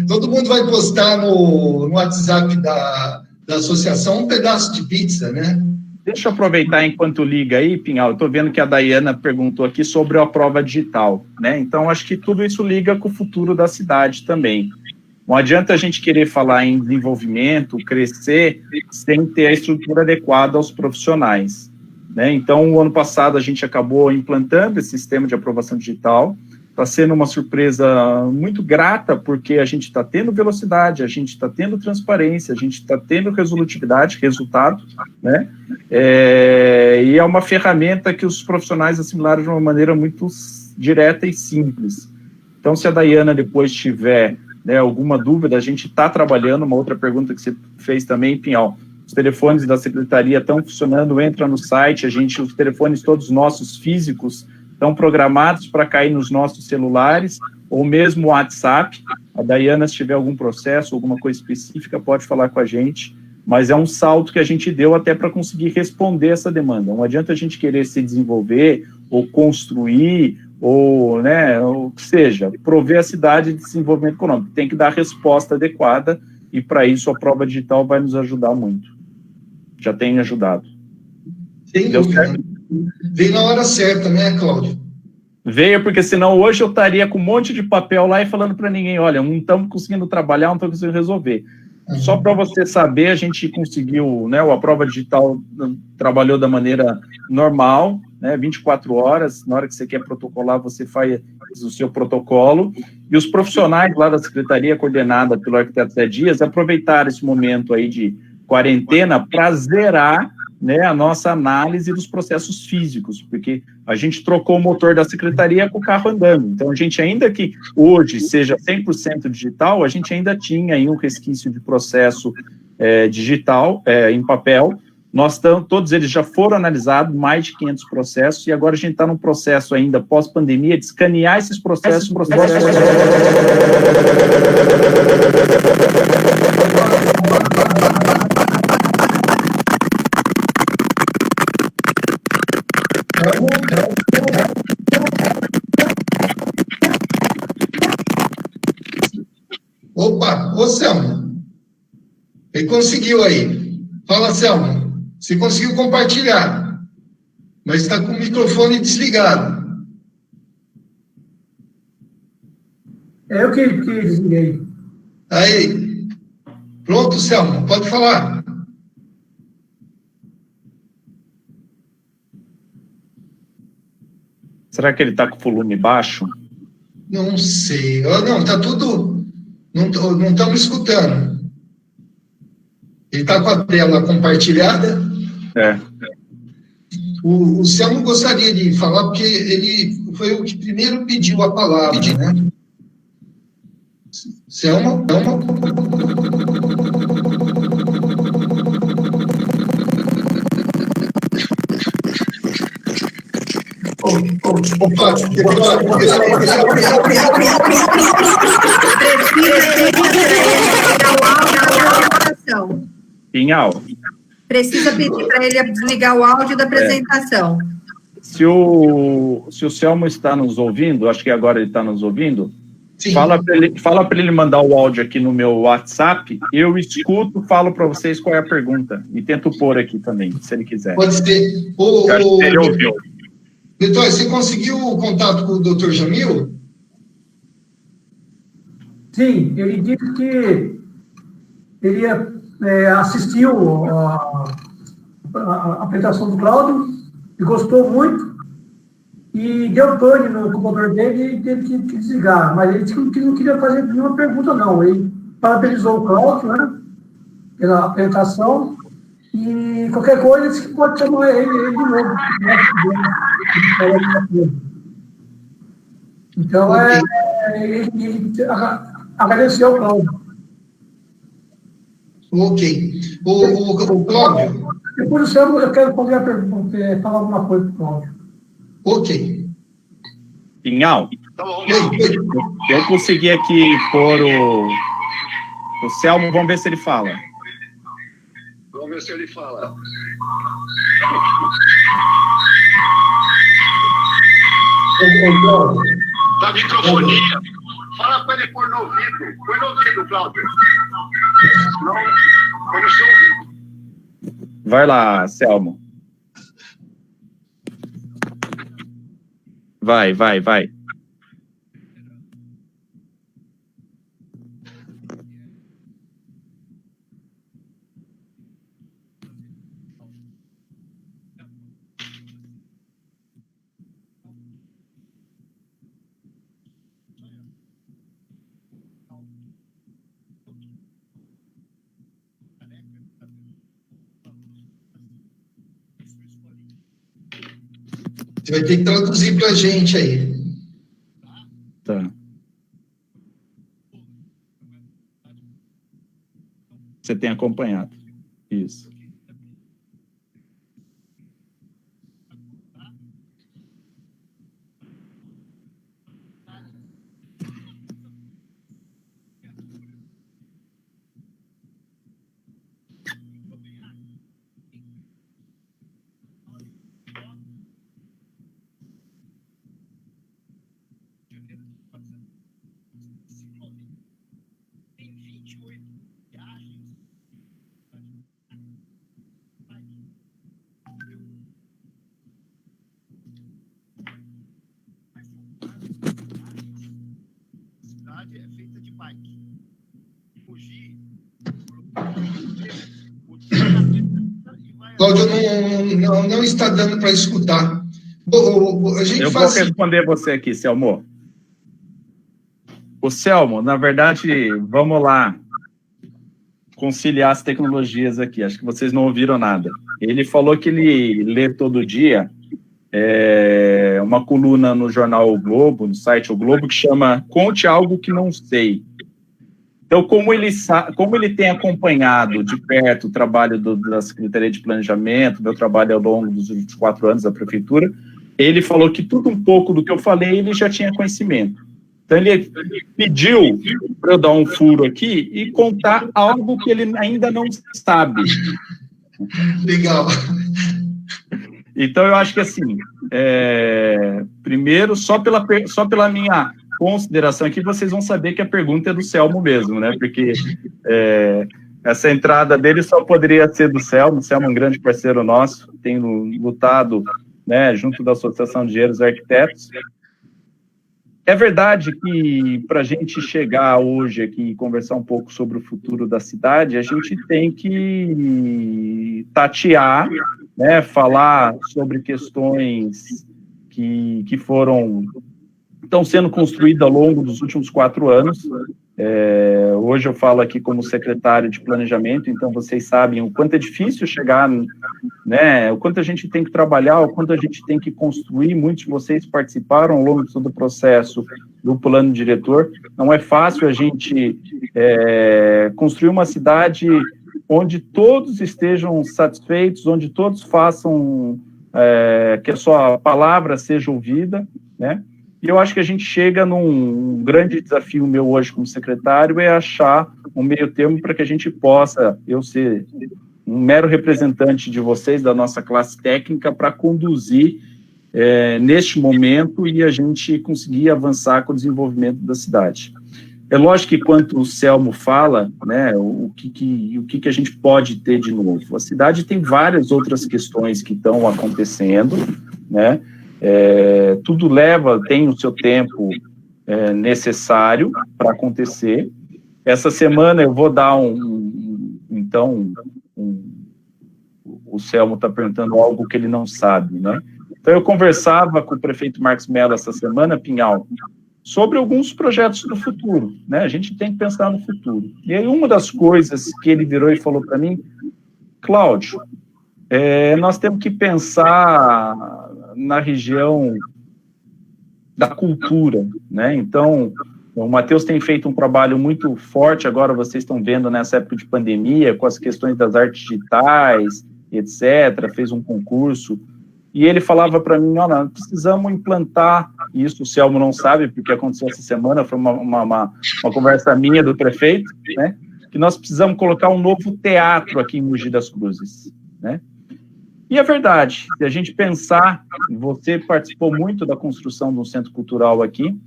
Todo mundo vai postar no WhatsApp da associação um pedaço de pizza, né? Deixa eu aproveitar enquanto liga aí, Pinhal, eu estou vendo que a Dayana perguntou aqui sobre a prova digital, né? Então, acho que tudo isso liga com o futuro da cidade também. Não adianta a gente querer falar em desenvolvimento, crescer, sem ter a estrutura adequada aos profissionais, né? Então, o ano passado a gente acabou implantando esse sistema de aprovação digital. Está sendo uma surpresa muito grata, porque a gente está tendo velocidade, a gente está tendo transparência, a gente está tendo resolutividade, resultado, né? E é uma ferramenta que os profissionais assimilaram de uma maneira muito direta e simples. Então, se a Dayana depois tiver, né, alguma dúvida, a gente está trabalhando. Uma outra pergunta que você fez também, Pinhal, os telefones da secretaria estão funcionando, entra no site, os telefones todos nossos físicos estão programados para cair nos nossos celulares, ou mesmo o WhatsApp. A Dayana, se tiver algum processo, alguma coisa específica, pode falar com a gente, mas é um salto que a gente deu até para conseguir responder essa demanda. Não adianta a gente querer se desenvolver, ou construir, ou, né, o que seja, prover a cidade de desenvolvimento econômico. Tem que dar a resposta adequada, e para isso a prova digital vai nos ajudar muito. Já tem ajudado. Sem dúvida. Veio na hora certa, né, Cláudio? Veio, porque senão hoje eu estaria com um monte de papel lá e falando para ninguém, olha, não estamos conseguindo trabalhar, não estamos conseguindo resolver. Só para você saber, a gente conseguiu, né, a prova digital trabalhou da maneira normal, né, 24 horas, na hora que você quer protocolar, você faz o seu protocolo, e os profissionais lá da Secretaria, coordenada pelo arquiteto Zé Dias, aproveitaram esse momento aí de quarentena para zerar, né, a nossa análise dos processos físicos, porque a gente trocou o motor da secretaria com o carro andando. Então, a gente, ainda que hoje seja 100% digital, a gente ainda tinha aí um resquício de processo digital, em papel. Todos eles já foram analisados, mais de 500 processos, e agora a gente está num processo ainda pós-pandemia de escanear esses processos. Opa, ô Selma, ele conseguiu aí. Fala, Selma, você conseguiu compartilhar, mas está com o microfone desligado. É eu que desliguei. Aí, pronto, Selma, pode falar. Será que ele está com o volume baixo? Não sei. Não, está tudo... Não estamos escutando. Ele está com a tela compartilhada. O Selmo gostaria de falar, porque ele foi o que primeiro pediu a palavra, né? Selmo? Pinhal. Precisa pedir para ele desligar o áudio da apresentação. Se o Selmo está nos ouvindo, acho que agora ele está nos ouvindo, sim. Fala para ele mandar o áudio aqui no meu WhatsApp, eu escuto, falo para vocês qual é a pergunta, e tento pôr aqui também, se ele quiser. Pode ser. Ele ouviu. Vitor, você conseguiu o contato com o Dr. Jamil? Sim, ele disse que ele assistiu a apresentação do Cláudio e gostou muito e deu pane no computador dele e teve que desligar. Mas ele disse que não queria fazer nenhuma pergunta, não. Ele parabenizou o Cláudio, né, pela apresentação, e qualquer coisa disse que pode chamar ele de novo. Então, ele agradeceu ao Cláudio. Ok. O Cláudio? Depois eu quero fazer a pergunta, falar alguma coisa para o Cláudio. Ok. Pinhal, eu consegui aqui pôr o Selmo, vamos ver se ele fala. Vamos ver se ele fala. Da microfonia. Fala para ele pôr no ouvido. Põe no ouvido, Cláudio. Não, põe no seu ouvido. Vai lá, Selmo. Vai. Você vai ter que traduzir para a gente aí. Tá. Você tem acompanhado. Isso. Cláudio, não está dando para escutar. Eu vou responder você aqui, Selmo. O Selmo, na verdade, vamos lá conciliar as tecnologias aqui. Acho que vocês não ouviram nada. Ele falou que ele lê todo dia uma coluna no jornal O Globo, no site O Globo, que chama Conte Algo Que Não Sei. Então, como ele tem acompanhado de perto o trabalho da Secretaria de Planejamento, meu trabalho ao longo dos últimos 4 anos da Prefeitura, ele falou que tudo um pouco do que eu falei, ele já tinha conhecimento. Então, ele pediu para eu dar um furo aqui e contar algo que ele ainda não sabe. Legal. Então, eu acho que, assim, primeiro, só pela minha consideração aqui, vocês vão saber que a pergunta é do Selmo mesmo, né? Porque essa entrada dele só poderia ser do Selmo. O Selmo é um grande parceiro nosso, tem lutado, né, junto da Associação de Engenheiros e Arquitetos. É verdade que, para a gente chegar hoje aqui e conversar um pouco sobre o futuro da cidade, a gente tem que tatear, né, falar sobre questões que estão sendo construídas ao longo dos últimos 4 anos. Hoje eu falo aqui como secretário de Planejamento, então vocês sabem o quanto é difícil chegar, né, o quanto a gente tem que trabalhar, o quanto a gente tem que construir. Muitos de vocês participaram ao longo de todo o processo do plano diretor. Não é fácil a gente construir uma cidade onde todos estejam satisfeitos, onde todos façam que a sua palavra seja ouvida, né? E eu acho que a gente chega num grande desafio meu hoje como secretário, é achar um meio termo para que a gente possa, eu ser um mero representante de vocês, da nossa classe técnica, para conduzir neste momento e a gente conseguir avançar com o desenvolvimento da cidade. É lógico que quando o Selmo fala, né, o que a gente pode ter de novo? A cidade tem várias outras questões que estão acontecendo, né? Tudo tem o seu tempo necessário para acontecer. Essa semana eu vou dar o Selmo está perguntando algo que ele não sabe, né? Então eu conversava com o prefeito Marcos Mello essa semana, Pinhal, sobre alguns projetos do futuro, né? A gente tem que pensar no futuro. E aí uma das coisas que ele virou e falou para mim, Cláudio, nós temos que pensar na região da cultura, né? Então, o Matheus tem feito um trabalho muito forte, agora vocês estão vendo nessa época de pandemia, com as questões das artes digitais, etc., fez um concurso, e ele falava para mim, nós precisamos implantar isso, o Selmo não sabe, porque aconteceu essa semana, foi uma conversa minha do prefeito, né? Que nós precisamos colocar um novo teatro aqui em Mogi das Cruzes, né? E é verdade, se a gente pensar, você participou muito da construção de um centro cultural aqui,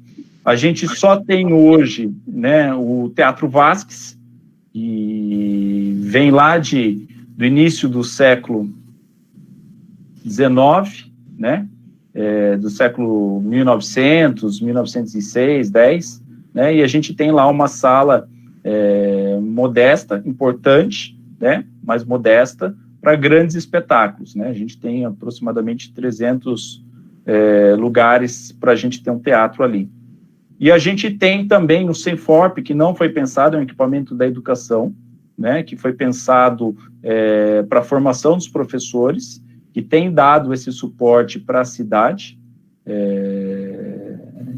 a gente só tem hoje, né, o Teatro Vasques, que vem lá do início do século XIX, né, do século 1900, 1906, 10, né, e a gente tem lá uma sala modesta, importante, né, mas modesta, para grandes espetáculos, né? A gente tem aproximadamente 300 lugares para a gente ter um teatro ali. E a gente tem também o Senforp, que não foi pensado, é um equipamento da educação, né? Que foi pensado para a formação dos professores, que tem dado esse suporte para a cidade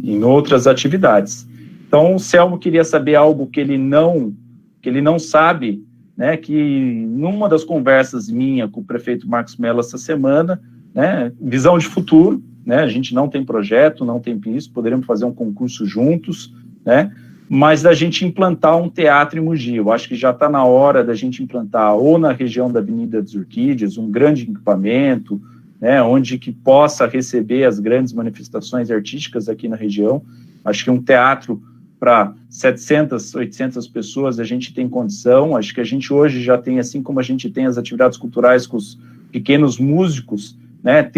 em outras atividades. Então, o Selmo queria saber algo que ele não sabe, né, que numa das conversas minha com o prefeito Marcos Mello essa semana, né, visão de futuro, né, a gente não tem projeto, não tem isso, poderíamos fazer um concurso juntos, né, mas da gente implantar um teatro em Mogi. Eu acho que já está na hora da gente implantar ou na região da Avenida dos Orquídeas, um grande equipamento, né, onde que possa receber as grandes manifestações artísticas aqui na região. Acho que um teatro para 700, 800 pessoas, a gente tem condição. Acho que a gente hoje já tem, assim como a gente tem as atividades culturais com os pequenos músicos, né,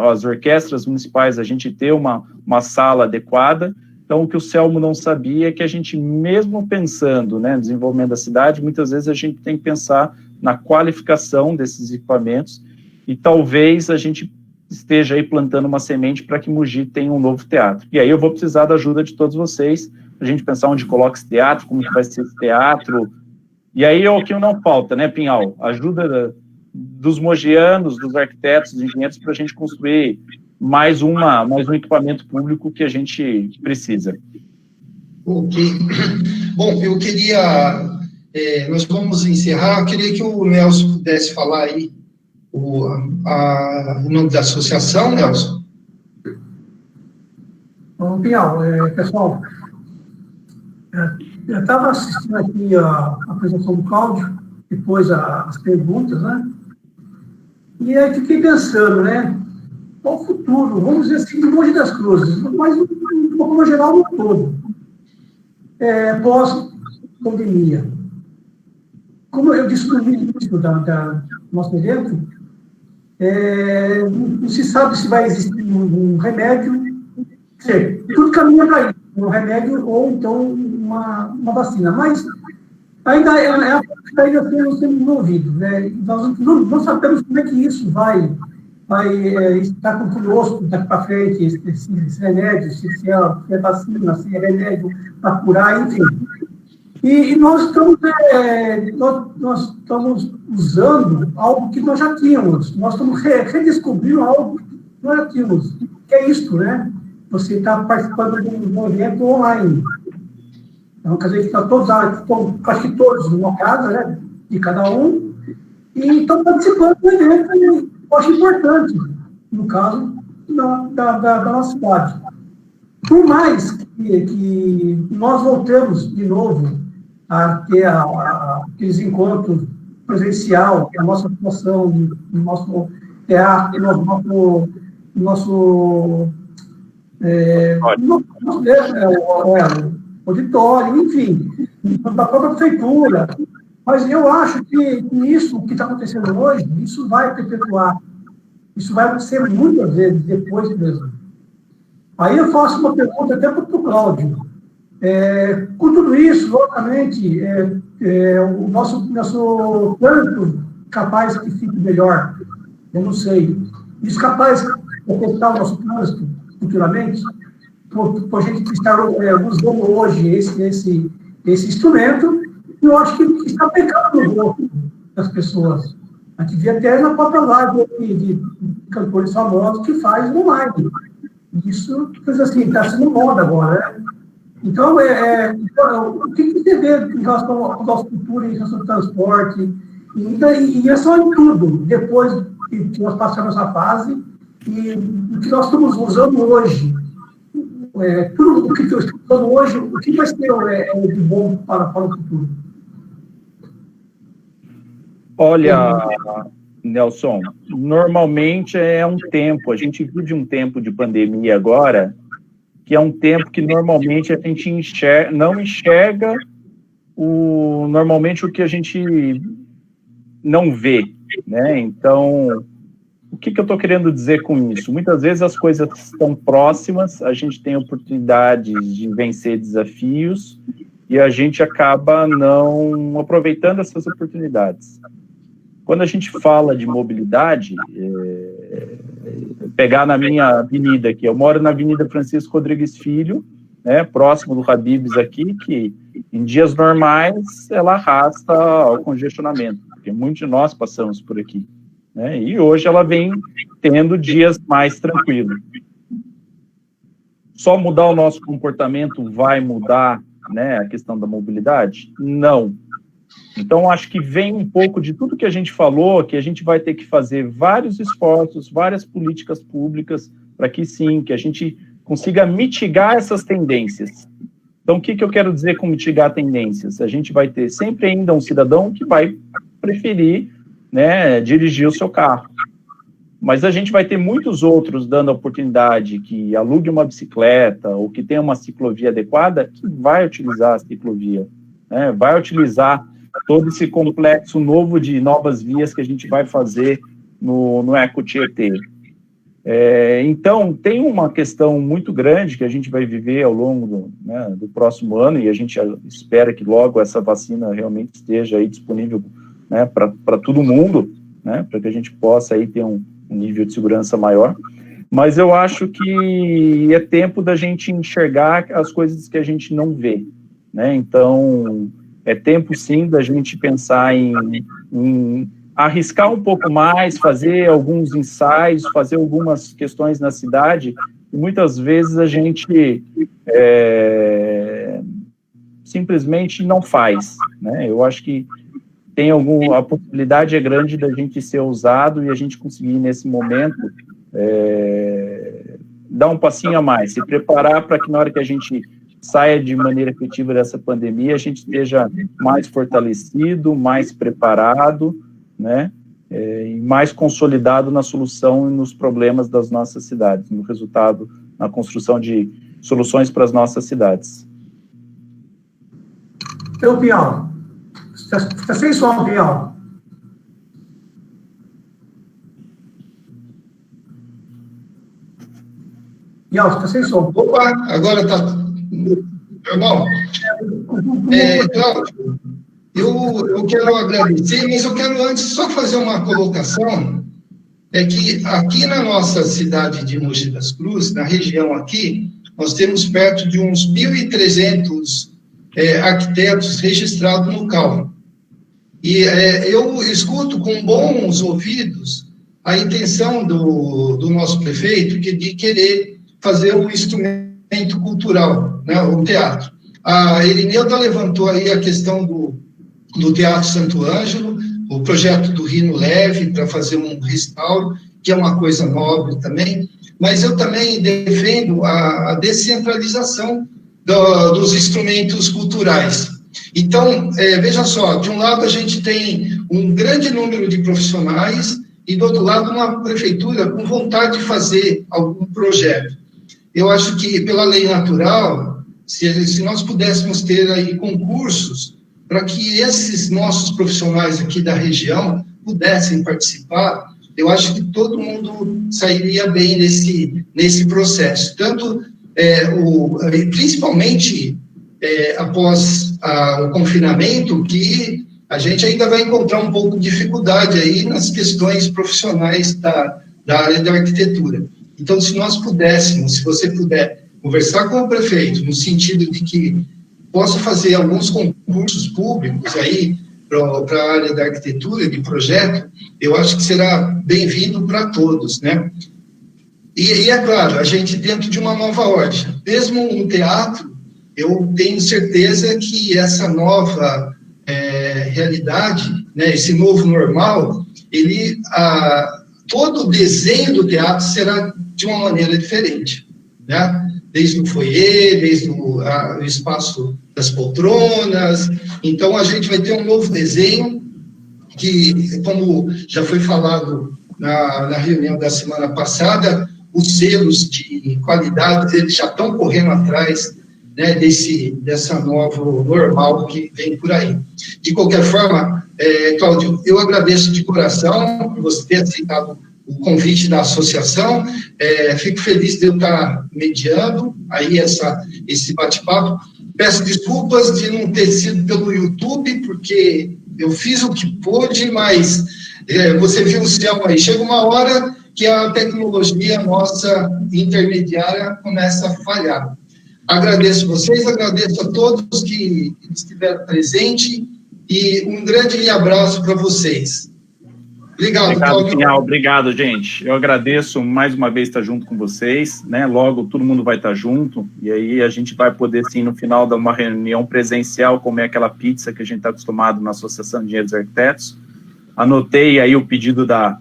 as orquestras municipais, a gente ter uma sala adequada. Então, o que o Selmo não sabia é que a gente, mesmo pensando, né, no desenvolvimento da cidade, muitas vezes a gente tem que pensar na qualificação desses equipamentos e talvez a gente esteja aí plantando uma semente para que Mogi tenha um novo teatro. E aí eu vou precisar da ajuda de todos vocês, para a gente pensar onde coloca esse teatro, como que vai ser esse teatro. E aí é o que não falta, né, Pinhal? Ajuda dos mogianos, dos arquitetos, dos engenheiros, para a gente construir mais um equipamento público que a gente precisa. Ok. Bom, eu queria... nós vamos encerrar. Eu queria que o Nelson pudesse falar aí o nome da associação, Nelson. Bom, Pinhal, pessoal, eu estava assistindo aqui a apresentação do Cláudio, depois as perguntas, né? E aí fiquei pensando, né? Qual o futuro? Vamos dizer assim, de Mogi das Cruzes, mas de uma forma geral no todo. Pós-pandemia. Como eu disse no início do nosso evento, não se sabe se vai existir um remédio, quer dizer, tudo caminha para isso, um remédio ou então uma vacina, mas ainda sendo desenvolvido, né? Nós não sabemos como é que isso vai estar conosco daqui para frente, esse remédio, se é vacina, se é remédio para curar, enfim. E nós estamos usando algo que nós já tínhamos, nós estamos redescobrindo algo que nós já tínhamos, que é isto, né? Você está participando de um evento online. Então, quer dizer, que estão todos, acho que todos numa casa, né? De cada um, e estão participando do evento, eu acho importante, no caso da nossa cidade. Por mais que nós voltemos de novo a ter aqueles encontros presencial, a nossa atuação no nosso teatro, no nosso auditório, enfim, da própria prefeitura. Mas eu acho que isso que está acontecendo hoje, isso vai perpetuar. Isso vai acontecer muitas vezes depois mesmo. Aí eu faço uma pergunta até para o Cláudio. Com tudo isso, logicamente, o nosso plano capaz que fique melhor, eu não sei. Isso capaz de afetar o nosso trânsito futuramente, por a gente estar usando hoje esse instrumento, eu acho que está pecando no gosto das pessoas. A gente vê até na própria live de cantores famosos que faz online. Isso, assim, está sendo moda agora, né? Então, o que você vê em relação ao nosso futuro, em relação ao transporte, e é só em tudo, depois que nós passamos essa fase, e o que nós estamos usando hoje, tudo o que nós estamos usando hoje, o que vai ser de bom para o futuro? Olha, Nelson, normalmente é um tempo, a gente vive um tempo de pandemia agora, que é um tempo que normalmente a gente não enxerga normalmente o que a gente não vê, né? Então, o que eu estou querendo dizer com isso? Muitas vezes as coisas estão próximas, a gente tem oportunidades de vencer desafios e a gente acaba não aproveitando essas oportunidades. Quando a gente fala de mobilidade, pegar na minha avenida aqui, eu moro na Avenida Francisco Rodrigues Filho, né, próximo do Habib's aqui, que em dias normais ela arrasta ao congestionamento, porque muitos de nós passamos por aqui, né, e hoje ela vem tendo dias mais tranquilos. Só mudar o nosso comportamento vai mudar, né, a questão da mobilidade? Não. Então, acho que vem um pouco de tudo que a gente falou, que a gente vai ter que fazer vários esforços, várias políticas públicas, para que sim, que a gente consiga mitigar essas tendências. Então, o que eu quero dizer com mitigar tendências? A gente vai ter sempre ainda um cidadão que vai preferir, né, dirigir o seu carro. Mas a gente vai ter muitos outros dando a oportunidade que alugue uma bicicleta ou que tenha uma ciclovia adequada, que vai utilizar a ciclovia, né, vai utilizar todo esse complexo novo de novas vias que a gente vai fazer no Eco Tietê. Então, tem uma questão muito grande que a gente vai viver ao longo do próximo ano, e a gente espera que logo essa vacina realmente esteja aí disponível, né, para todo mundo, né, para que a gente possa aí ter um nível de segurança maior. Mas eu acho que é tempo da gente enxergar as coisas que a gente não vê, né? Então, é tempo, sim, da gente pensar em arriscar um pouco mais, fazer alguns ensaios, fazer algumas questões na cidade, e muitas vezes a gente simplesmente não faz, né? Eu acho que a possibilidade é grande da gente ser ousado e a gente conseguir, nesse momento, dar um passinho a mais, se preparar para que na hora que a gente saia de maneira efetiva dessa pandemia, a gente esteja mais fortalecido, mais preparado, né, e mais consolidado na solução e nos problemas das nossas cidades, no resultado, na construção de soluções para as nossas cidades. Seu Piau, está sem som, Piau. Piau, está sem som. Opa, agora está normal. Cláudio, eu quero agradecer, mas eu quero antes só fazer uma colocação, que aqui na nossa cidade de Mogi das Cruzes, na região aqui, nós temos perto de uns 1.300 arquitetos registrados no CAL. E eu escuto com bons ouvidos a intenção do nosso prefeito de querer fazer um instrumento cultural, né, o teatro. A Irineuda levantou aí a questão do Teatro Santo Ângelo, o projeto do Rino Leve para fazer um restauro, que é uma coisa nobre também, mas eu também defendo a descentralização dos instrumentos culturais. Então, veja só, de um lado a gente tem um grande número de profissionais e, do outro lado, uma prefeitura com vontade de fazer algum projeto. Eu acho que, pela lei natural, se nós pudéssemos ter aí concursos para que esses nossos profissionais aqui da região pudessem participar, eu acho que todo mundo sairia bem nesse processo. Tanto, principalmente após o confinamento, que a gente ainda vai encontrar um pouco de dificuldade aí nas questões profissionais da área da arquitetura. Então, se nós pudéssemos, se você puder conversar com o prefeito, no sentido de que possa fazer alguns concursos públicos aí para a área da arquitetura, de projeto, eu acho que será bem-vindo para todos, né? E é claro, a gente dentro de uma nova ordem, mesmo um teatro, eu tenho certeza que essa nova realidade, né, esse novo normal, todo o desenho do teatro será de uma maneira diferente, né? Desde o foyer, desde o espaço das poltronas. Então, a gente vai ter um novo desenho que, como já foi falado na reunião da semana passada, os selos de qualidade, eles já estão correndo atrás, né, dessa nova normal que vem por aí. De qualquer forma, Cláudio, eu agradeço de coração por você ter aceitado o convite da associação, fico feliz de eu estar mediando aí esse bate-papo. Peço desculpas de não ter sido pelo YouTube, porque eu fiz o que pude, mas você viu o céu aí. Chega uma hora que a tecnologia nossa intermediária começa a falhar. Agradeço vocês, agradeço a todos que estiveram presentes e um grande abraço para vocês. Obrigado, Pinhal. Obrigado, gente. Eu agradeço mais uma vez estar junto com vocês, né? Logo todo mundo vai estar junto e aí a gente vai poder, sim, no final de uma reunião presencial, comer aquela pizza que a gente está acostumado na Associação de Engenheiros e Arquitetos. Anotei aí o pedido da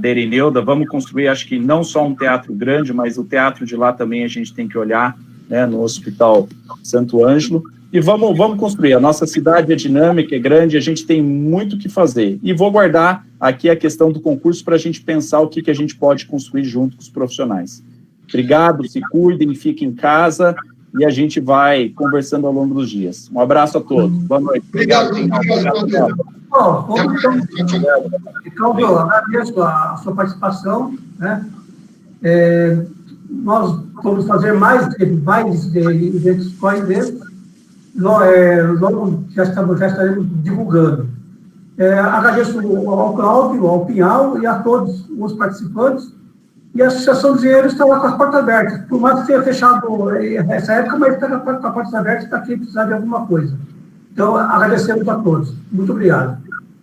Irineuda. Vamos construir, acho que não só um teatro grande, mas o teatro de lá também a gente tem que olhar, né, no Hospital Santo Ângelo. E vamos construir. A nossa cidade é dinâmica, é grande, a gente tem muito o que fazer. E vou guardar aqui a questão do concurso para a gente pensar o que a gente pode construir junto com os profissionais. Obrigado, se cuidem, fiquem em casa e a gente vai conversando ao longo dos dias. Um abraço a todos. Boa noite. Obrigado. Cláudio, agradeço a sua participação, né? Nós vamos fazer mais eventos com a igreja. Logo já estaremos divulgando. Agradeço ao Cláudio, ao Pinhal e a todos os participantes. E a Associação dos Engenheiros está lá com as portas abertas. Por mais que tenha fechado essa época, mas está com as portas abertas para quem precisar de alguma coisa. Então, agradecemos a todos. Muito obrigado.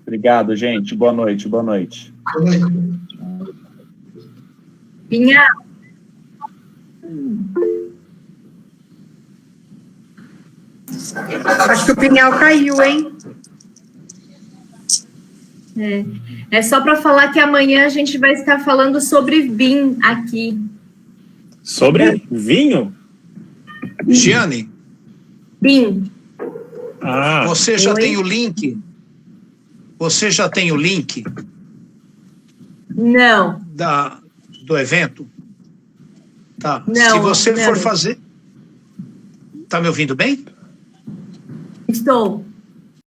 Obrigado, gente. Boa noite, boa noite. Boa noite. Pinhal. Acho que o Pinhal caiu, hein? É só para falar que amanhã a gente vai estar falando sobre vinho aqui. Sobre vinho? Giane, Vinho. você já tem o link? Você já tem o link Não. do evento? Tá. Não, Se você não. for fazer... Tá me ouvindo bem? Estou.